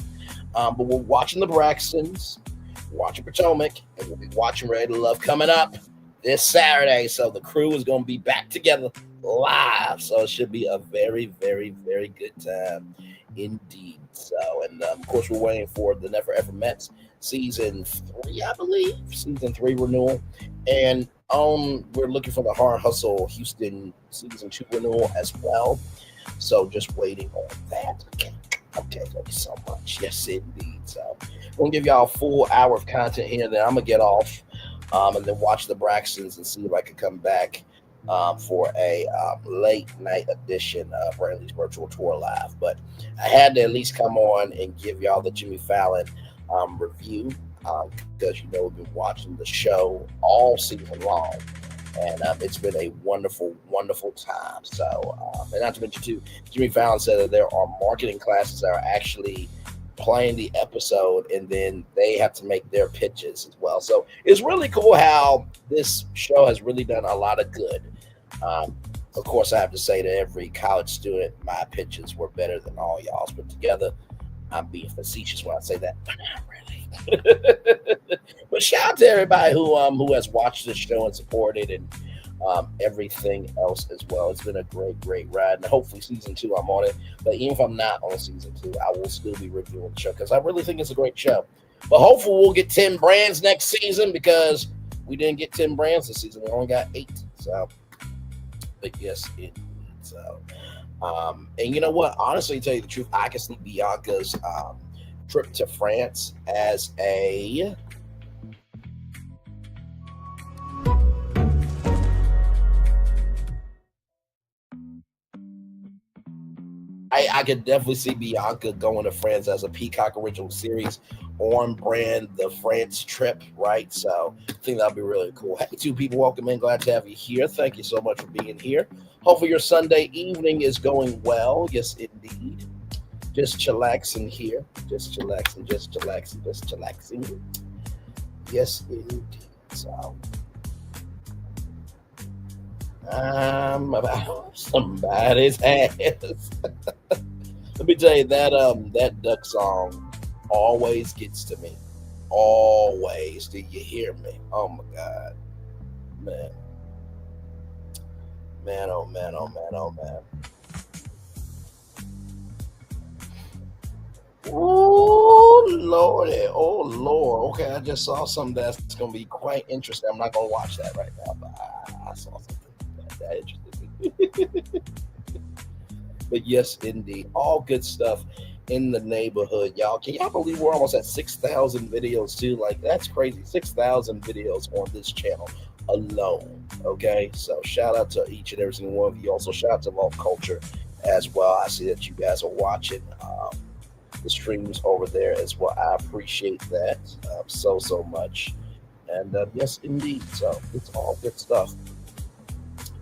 But we're watching the Braxtons, watching Potomac, and we'll be watching Ready to Love coming up this Saturday. So the crew is going to be back together live. So it should be a very, very, very good time indeed. So, and of course, we're waiting for the Never Ever Mets season 3, I believe, season 3 renewal. And we're looking for the Hard Hustle Houston season 2 renewal as well. So just waiting on that. Okay, thank you so much. Yes, indeed. So I'm going to give y'all a full hour of content here, and then I'm going to get off and then watch the Braxtons and see if I can come back for a late night edition of Brantley's Virtual Tour Live. But I had to at least come on and give y'all the Jimmy Fallon review because, you know, we've been watching the show all season long. And it's been a wonderful, wonderful time. So, and not to mention, too, Jimmy Fallon said that there are marketing classes that are actually playing the episode, and then they have to make their pitches as well. So it's really cool how this show has really done a lot of good. Of course, I have to say to every college student, my pitches were better than all y'all's put together. I'm being facetious when I say that, but not really. But shout out to everybody who has watched this show and supported, and everything else as well. It's been a great, great ride, and hopefully season 2 I'm on it. But even if I'm not on season 2, I will still be reviewing the show because I really think it's a great show. But hopefully we'll get 10 brands next season, because we didn't get 10 brands this season. We only got 8. So, but yes, indeed. So, and you know what? Honestly, to tell you the truth, I can see Bianca's trip to France as a I could definitely see Bianca going to France as a Peacock original series on brand, the France trip, right? So I think that'll be really cool. Hey, 2 people, welcome in. Glad to have you here. Thank you so much for being here. Hopefully your Sunday evening is going well. Yes, indeed. Just chillaxing here. Just chillaxing, just chillaxing, just chillaxing. Yes, indeed. So I'm about somebody's ass. Let me tell you, that duck song always gets to me. Always. Do you hear me? Oh my God. Man. Man, oh man, oh man, oh man. Oh Lordy, oh Lord. Okay, I just saw something that's gonna be quite interesting. I'm not gonna watch that right now, but I saw something that interested me. But yes, indeed, all good stuff in the neighborhood, y'all. Can y'all believe we're almost at 6,000 videos too? Like, that's crazy. 6,000 videos on this channel alone. Okay, so shout out to each and every single one of you. Also, shout out to Love Culture as well. I see that you guys are watching the streams over there as well. I appreciate that so much. And yes, indeed. So it's all good stuff.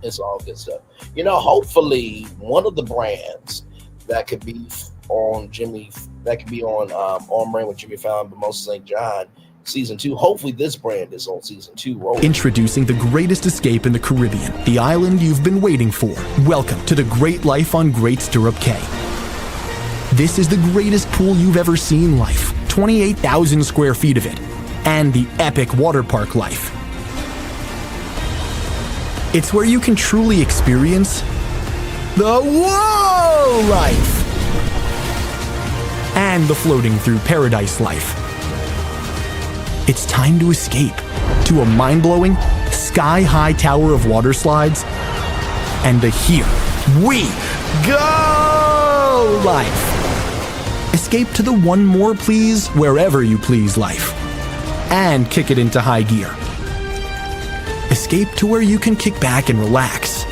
It's all good stuff. You know, hopefully one of the brands that could be on Brand with Jimmy Fallon, but most St. John season 2. Hopefully this brand is on season 2 rolling. Introducing the greatest escape in the Caribbean, the island you've been waiting for. Welcome to the Great Life on Great Stirrup Cay. This is the greatest pool you've ever seen life. 28,000 square feet of it. And the epic water park life. It's where you can truly experience the whoa life. And the floating through paradise life. It's time to escape to a mind-blowing, sky-high tower of water slides and the Here We Go life. Escape to the one more please wherever you please life and kick it into high gear. Escape to where you can kick back and relax.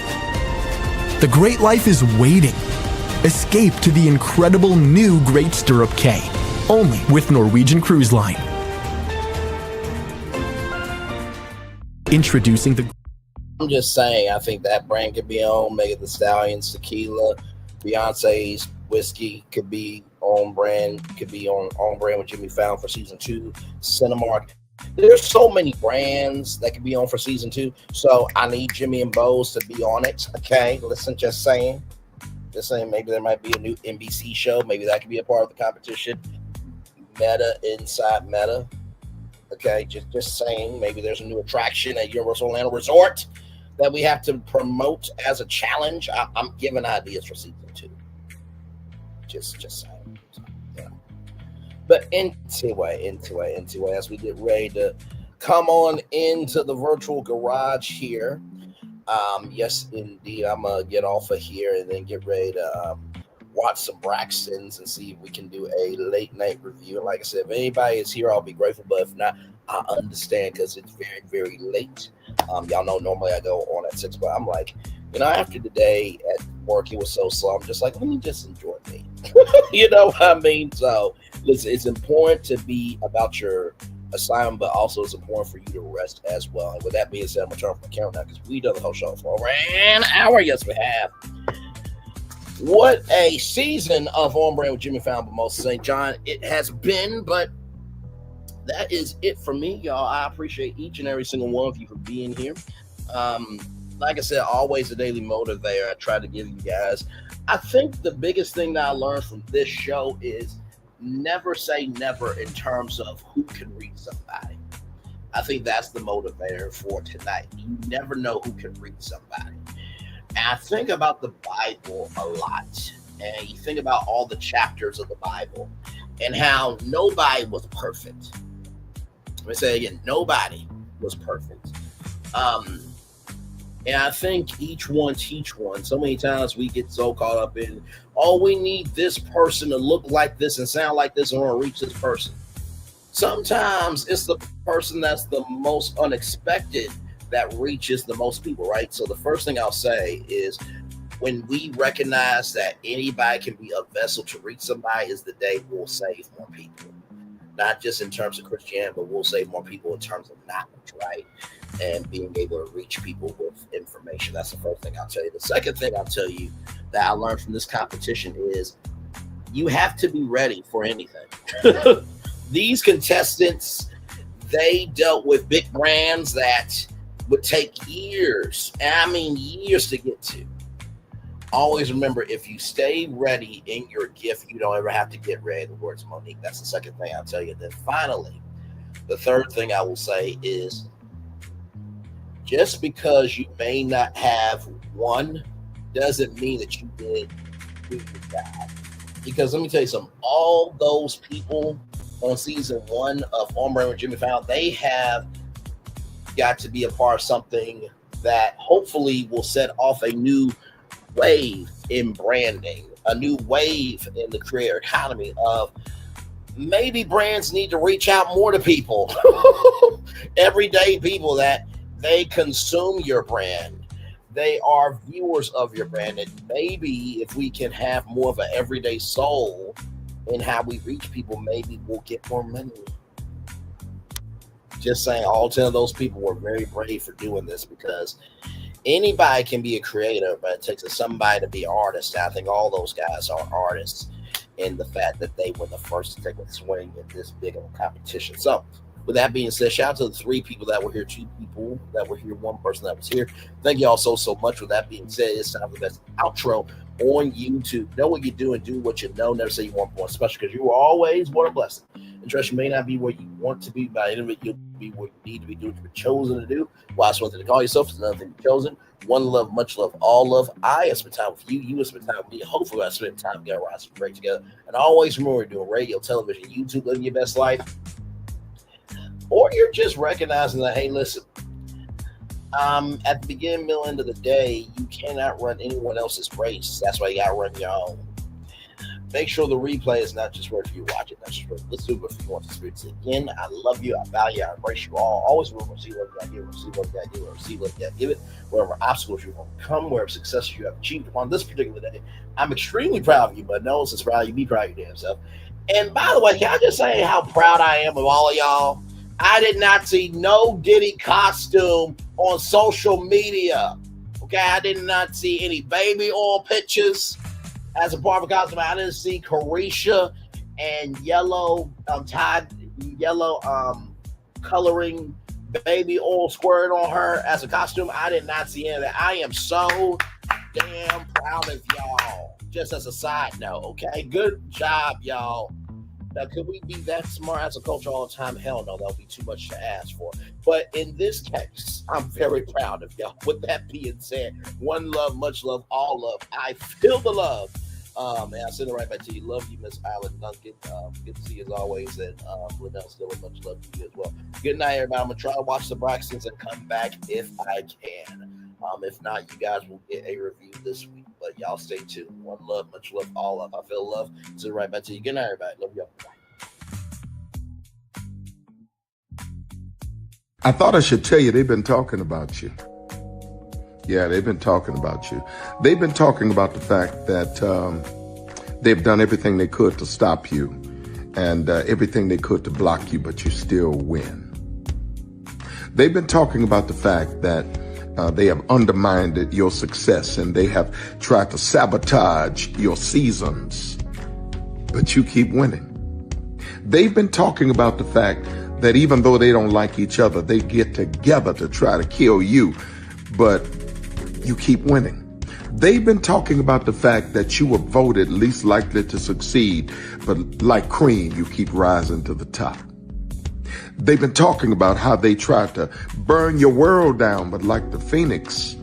The great life is waiting. Escape to the incredible new Great Stirrup Cay, only with Norwegian Cruise Line. Introducing the... I'm just saying, I think that brand could be on Megan Thee Stallion's tequila. Beyonce's whiskey could be on brand with Jimmy Fallon for season 2. Cinemark. There's so many brands that could be on for season 2. So I need Jimmy and Boz to be on it. Okay, listen, just saying. Maybe there might be a new NBC show. Maybe that could be a part of the competition. Meta inside Meta. Okay, just saying. Maybe there's a new attraction at Universal Orlando Resort that we have to promote as a challenge. I'm giving ideas for season 2. Just saying. So, yeah. But anyway, as we get ready to come on into the virtual garage here. Yes, indeed. I'm gonna get off of here and then get ready to watch some Braxtons and see if we can do a late night review. And like I said, if anybody is here, I'll be grateful. But if not, I understand because it's very, very late. Y'all know normally I go on at 6, but I'm like, after the day at work, it was so slow. I'm just like, let me just enjoy me. You know what I mean? So listen, it's important to be about your assignment, but also it's important for you to rest as well. And with that being said, I'm gonna turn off my camera now because we done the whole show for over an hour. Yes, we have. What a season of On Brand with Jimmy Fallon, but most St. John it has been. But that is it for me, y'all. I appreciate each and every single one of you for being here. Like I said, always a daily motivator. I try to give you guys. I think the biggest thing that I learned from this show is never say never in terms of who can reach somebody. I think that's the motivator for tonight. You never know who can reach somebody. And I think about the Bible a lot. And you think about all the chapters of the Bible and how nobody was perfect. Let me say it again, nobody was perfect. And I think each one teach one. So many times we get so caught up in, oh, we need this person to look like this and sound like this in order to reach this person. Sometimes it's the person that's the most unexpected that reaches the most people, right? So the first thing I'll say is when we recognize that anybody can be a vessel to reach somebody is the day we'll save more people. Not just in terms of Christianity, but we'll save more people in terms of knowledge, right? And being able to reach people with information. That's the first thing I'll tell you. The second thing I'll tell you that I learned from this competition is you have to be ready for anything. These contestants, they dealt with big brands that would take years, years to get to. Always remember, if you stay ready in your gift, you don't ever have to get ready. The words Monique. That's the second thing I'll tell you. Then finally, the third thing I will say is just because you may not have one doesn't mean that you did your job. Because let me tell you something, all those people on season 1 of On Brand with Jimmy Fallon, they have got to be a part of something that hopefully will set off a new wave in branding, a new wave in the creator economy of maybe brands need to reach out more to people, everyday people that they consume your brand. They are viewers of your brand. And maybe if we can have more of an everyday soul in how we reach people, maybe we'll get more money. just saying all 10 of those people were very brave for doing this, because anybody can be a creator, but it takes somebody to be an artist. And I think all those guys are artists in the fact that they were the first to take a swing at this big of a competition. So with that being said, shout out to the 3 people that were here, 2 people that were here, 1 person that was here. Thank you all so much. With that being said, it's time for the best outro on YouTube. Know what you do and do what you know. Never say you want more, especially because you are always what a blessing. And trust, you may not be where you want to be, but in it, you'll be where you need to be doing what you're chosen to do. Well, that's one thing to call yourself. It's another thing to be chosen. One love, much love, all love. I have spent time with you. You have spent time with me. Hopefully, I spent time together. We're awesome, great together. And always remember, we're doing radio, television, YouTube, living your best life. Or you're just recognizing that, hey, listen, at the beginning, middle, end of the day, you cannot run anyone else's race. That's why you got to run your own. Make sure the replay is not just worth you watch it, not just worth let's do it if you want to experience it again. I love you, I value, I embrace you all. Always remember, see what God give, see what God give, see what God give it. Wherever obstacles you overcome, wherever successes you have achieved upon this particular day, I'm extremely proud of you, but no, since proud of you, be proud of your damn self. And by the way, can I just say how proud I am of all of y'all? I did not see no Diddy costume on social media. Okay, I did not see any baby oil pictures as a part of a costume. I didn't see Carisha and yellow coloring baby oil squirt on her as a costume. I did not see any of that. I am so damn proud of y'all. Just as a side note, okay? Good job, y'all. Now, could we be that smart as a culture all the time? Hell no, that would be too much to ask for. But in this case, I'm very proud of y'all. With that being said, one love, much love, all love. I feel the love. And I send it right back to you. Love you, Miss Island Duncan. Good to see you as always. And Linnell still much love to you as well. Good night, everybody. I'm going to try to watch the Braxtons and come back if I can. If not, you guys will get a review this week. But y'all stay tuned. One love, much love, all love. I feel love. Send it right back to you. Good night, everybody. Love y'all. I thought I should tell you they've been talking about you. Yeah, they've been talking about you. They've been talking about the fact that they've done everything they could to stop you and everything they could to block you, but you still win. They've been talking about the fact that they have undermined your success and they have tried to sabotage your seasons, but you keep winning. They've been talking about the fact that even though they don't like each other, they get together to try to kill you, but you keep winning. They've been talking about the fact that you were voted least likely to succeed, but like cream, you keep rising to the top. They've been talking about how they tried to burn your world down, but like the phoenix,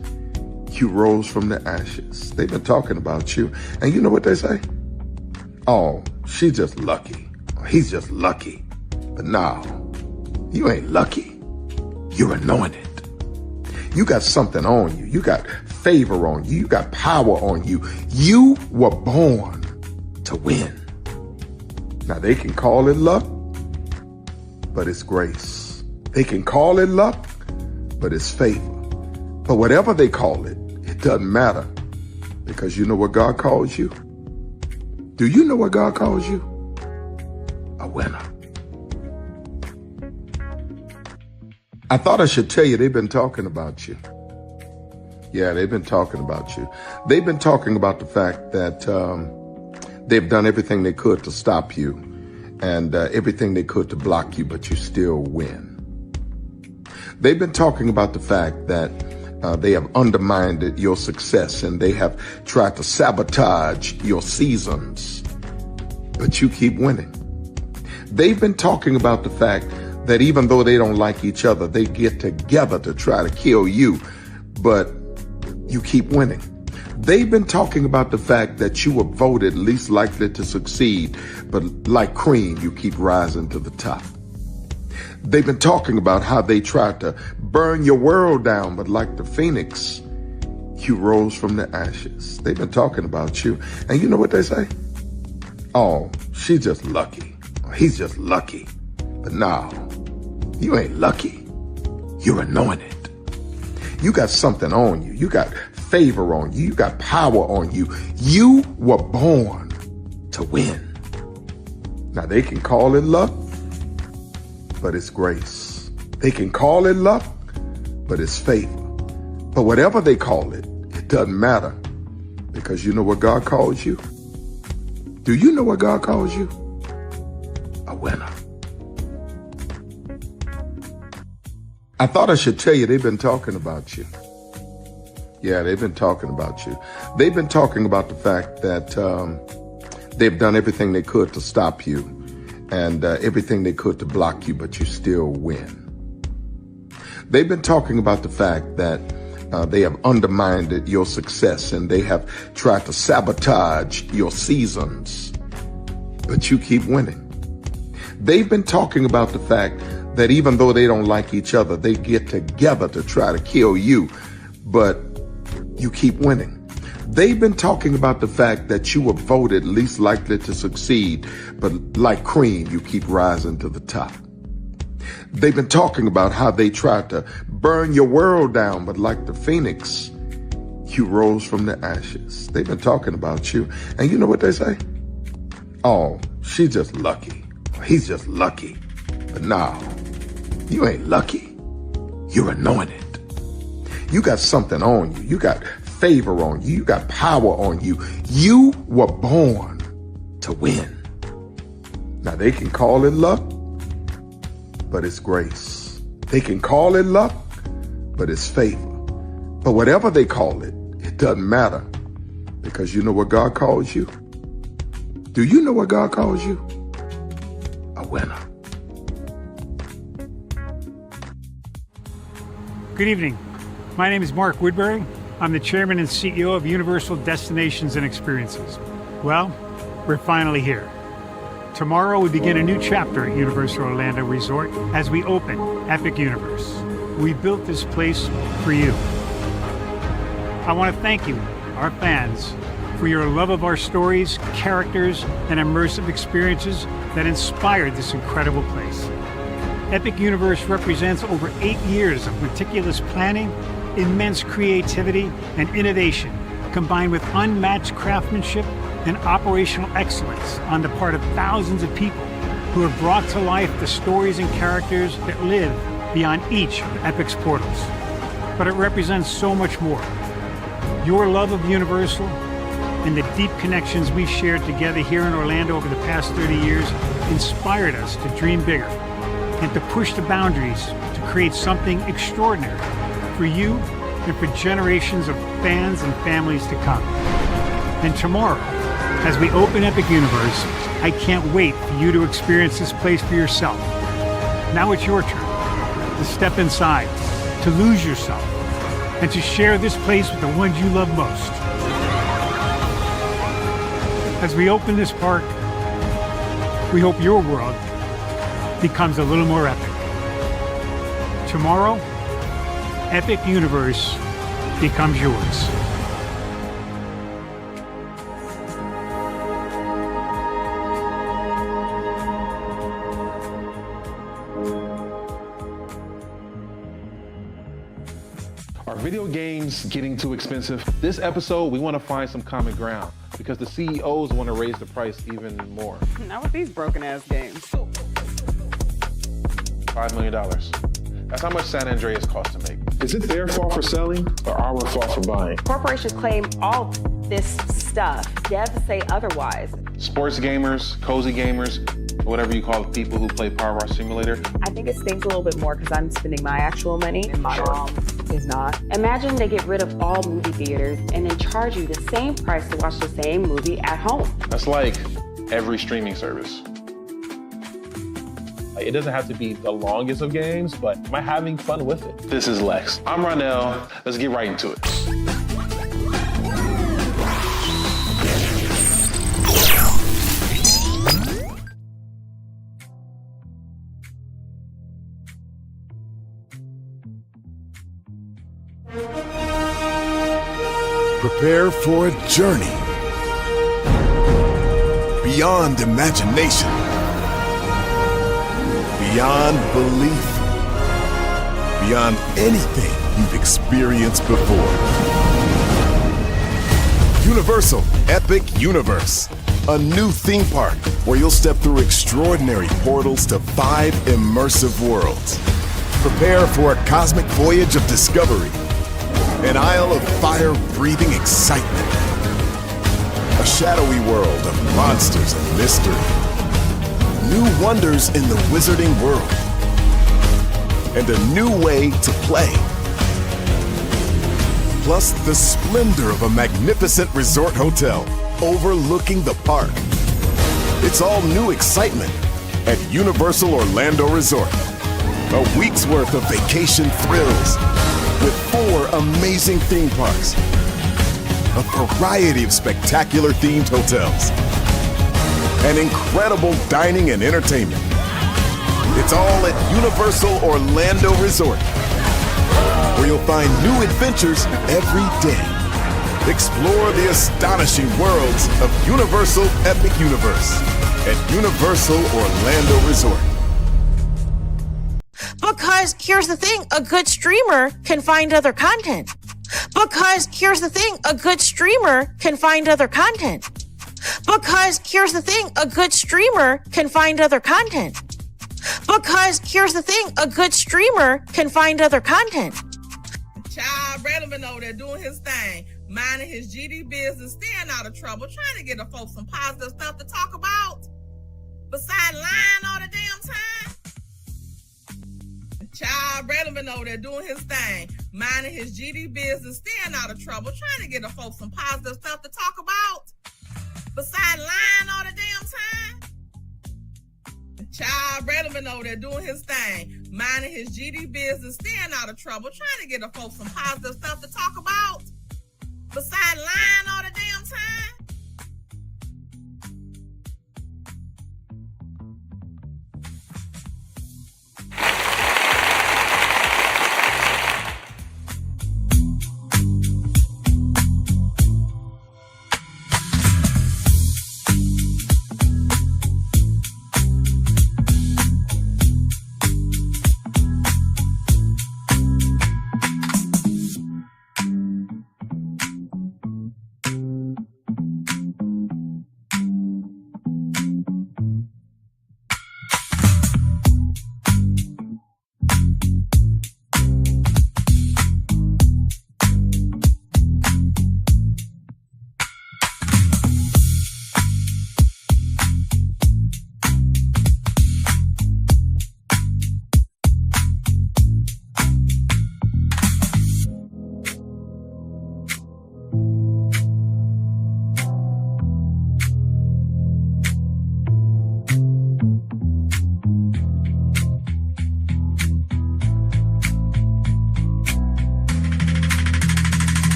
you rose from the ashes. They've been talking about you. And you know what they say? Oh, she's just lucky. He's just lucky. But no, you ain't lucky. You're anointed. You got something on you. You got favor on you. You got power on you. You were born to win. Now they can call it luck, but it's grace. They can call it luck, but it's favor. But whatever they call it, it doesn't matter, because you know what God calls you? Do you know what God calls you? A winner. I thought I should tell you they've been talking about you. Yeah, they've been talking about you. They've been talking about the fact that they've done everything they could to stop you and everything they could to block you, but you still win. They've been talking about the fact that they have undermined your success and they have tried to sabotage your seasons, but you keep winning. They've been talking about the fact that even though they don't like each other, they get together to try to kill you, but you keep winning. They've been talking about the fact that you were voted least likely to succeed, but like cream, you keep rising to the top. They've been talking about how they tried to burn your world down, but like the phoenix, you rose from the ashes. They've been talking about you. And you know what they say? Oh, she's just lucky. He's just lucky. But no, you ain't lucky. You're anointed. You got something on you. You got favor on you. You got power on you. You were born to win. Now they can call it luck, but it's grace. They can call it luck, but it's favor. But whatever they call it, it doesn't matter, because you know what God calls you? Do you know what God calls you? A winner. I thought I should tell you they've been talking about you. Yeah, they've been talking about you. They've been talking about the fact that they've done everything they could to stop you and everything they could to block you, but you still win. They've been talking about the fact that they have undermined your success and they have tried to sabotage your seasons, but you keep winning. They've been talking about the fact that even though they don't like each other, they get together to try to kill you, but you keep winning. They've been talking about the fact that you were voted least likely to succeed, but like cream, you keep rising to the top. They've been talking about how they tried to burn your world down, but like the phoenix, you rose from the ashes. They've been talking about you. And you know what they say? Oh, she's just lucky. He's just lucky. But no, you ain't lucky. You're anointed. You got something on you. You got favor on you. You got power on you. You were born to win. Now they can call it luck, but it's grace. They can call it luck, but it's favor. But whatever they call it, it doesn't matter, because you know what God calls you? Do you know what God calls you? A winner. Good evening. My name is Mark Woodbury. I'm the chairman and CEO of Universal Destinations and Experiences. Well, we're finally here. Tomorrow we begin a new chapter at Universal Orlando Resort as we open Epic Universe. We built this place for you. I want to thank you, our fans, for your love of our stories, characters, and immersive experiences that inspired this incredible place. Epic Universe represents over 8 years of meticulous planning, immense creativity, and innovation, combined with unmatched craftsmanship and operational excellence on the part of thousands of people who have brought to life the stories and characters that live beyond each of Epic's portals. But it represents so much more. Your love of Universal and the deep connections we've shared together here in Orlando over the past 30 years inspired us to dream bigger and to push the boundaries to create something extraordinary for you and for generations of fans and families to come. And tomorrow, as we open Epic Universe, I can't wait for you to experience this place for yourself. Now it's your turn to step inside, to lose yourself, and to share this place with the ones you love most. As we open this park, we hope your world becomes a little more epic. Tomorrow, Epic Universe becomes yours. Are video games getting too expensive? This episode, we want to find some common ground because the CEOs want to raise the price even more. Not with these broken-ass games. $5 million. That's how much San Andreas costs to make. Is it their fault for selling or our fault for buying? Corporations claim all this stuff. Devs say otherwise. Sports gamers, cozy gamers, whatever you call people who play Power Wash Simulator. I think it stings a little bit more because I'm spending my actual money and my mom is not. Imagine they get rid of all movie theaters and then charge you the same price to watch the same movie at home. That's like every streaming service. It doesn't have to be the longest of games, but am I having fun with it? This is Lex. I'm Ronell. Let's get right into it. Prepare for a journey beyond imagination, beyond belief, beyond anything you've experienced before. Universal Epic Universe, a new theme park where you'll step through extraordinary portals to 5 immersive worlds. Prepare for a cosmic voyage of discovery. An isle of fire-breathing excitement. A shadowy world of monsters and mystery. New wonders in the wizarding world. And a new way to play. Plus the splendor of a magnificent resort hotel overlooking the park. It's all new excitement at Universal Orlando Resort. A week's worth of vacation thrills with 4 amazing theme parks, a variety of spectacular themed hotels, and incredible dining and entertainment. It's all at Universal Orlando Resort, where you'll find new adventures every day. Explore the astonishing worlds of Universal Epic Universe at Universal Orlando Resort. Because here's the thing, a good streamer can find other content. Because here's the thing, a good streamer can find other content. Because here's the thing, a good streamer can find other content. Because here's the thing, a good streamer can find other content. Child Relevant over there doing his thing, minding his GD business, staying out of trouble, trying to get the folks some positive stuff to talk about. Besides lying all the damn time. Child Relevant over there doing his thing, minding his GD business, staying out of trouble, trying to get the folks some positive stuff to talk about. Besides lying all the damn time. Child Relevant over there doing his thing, minding his GD business, staying out of trouble, trying to get the folks some positive stuff to talk about. Besides lying all the damn time.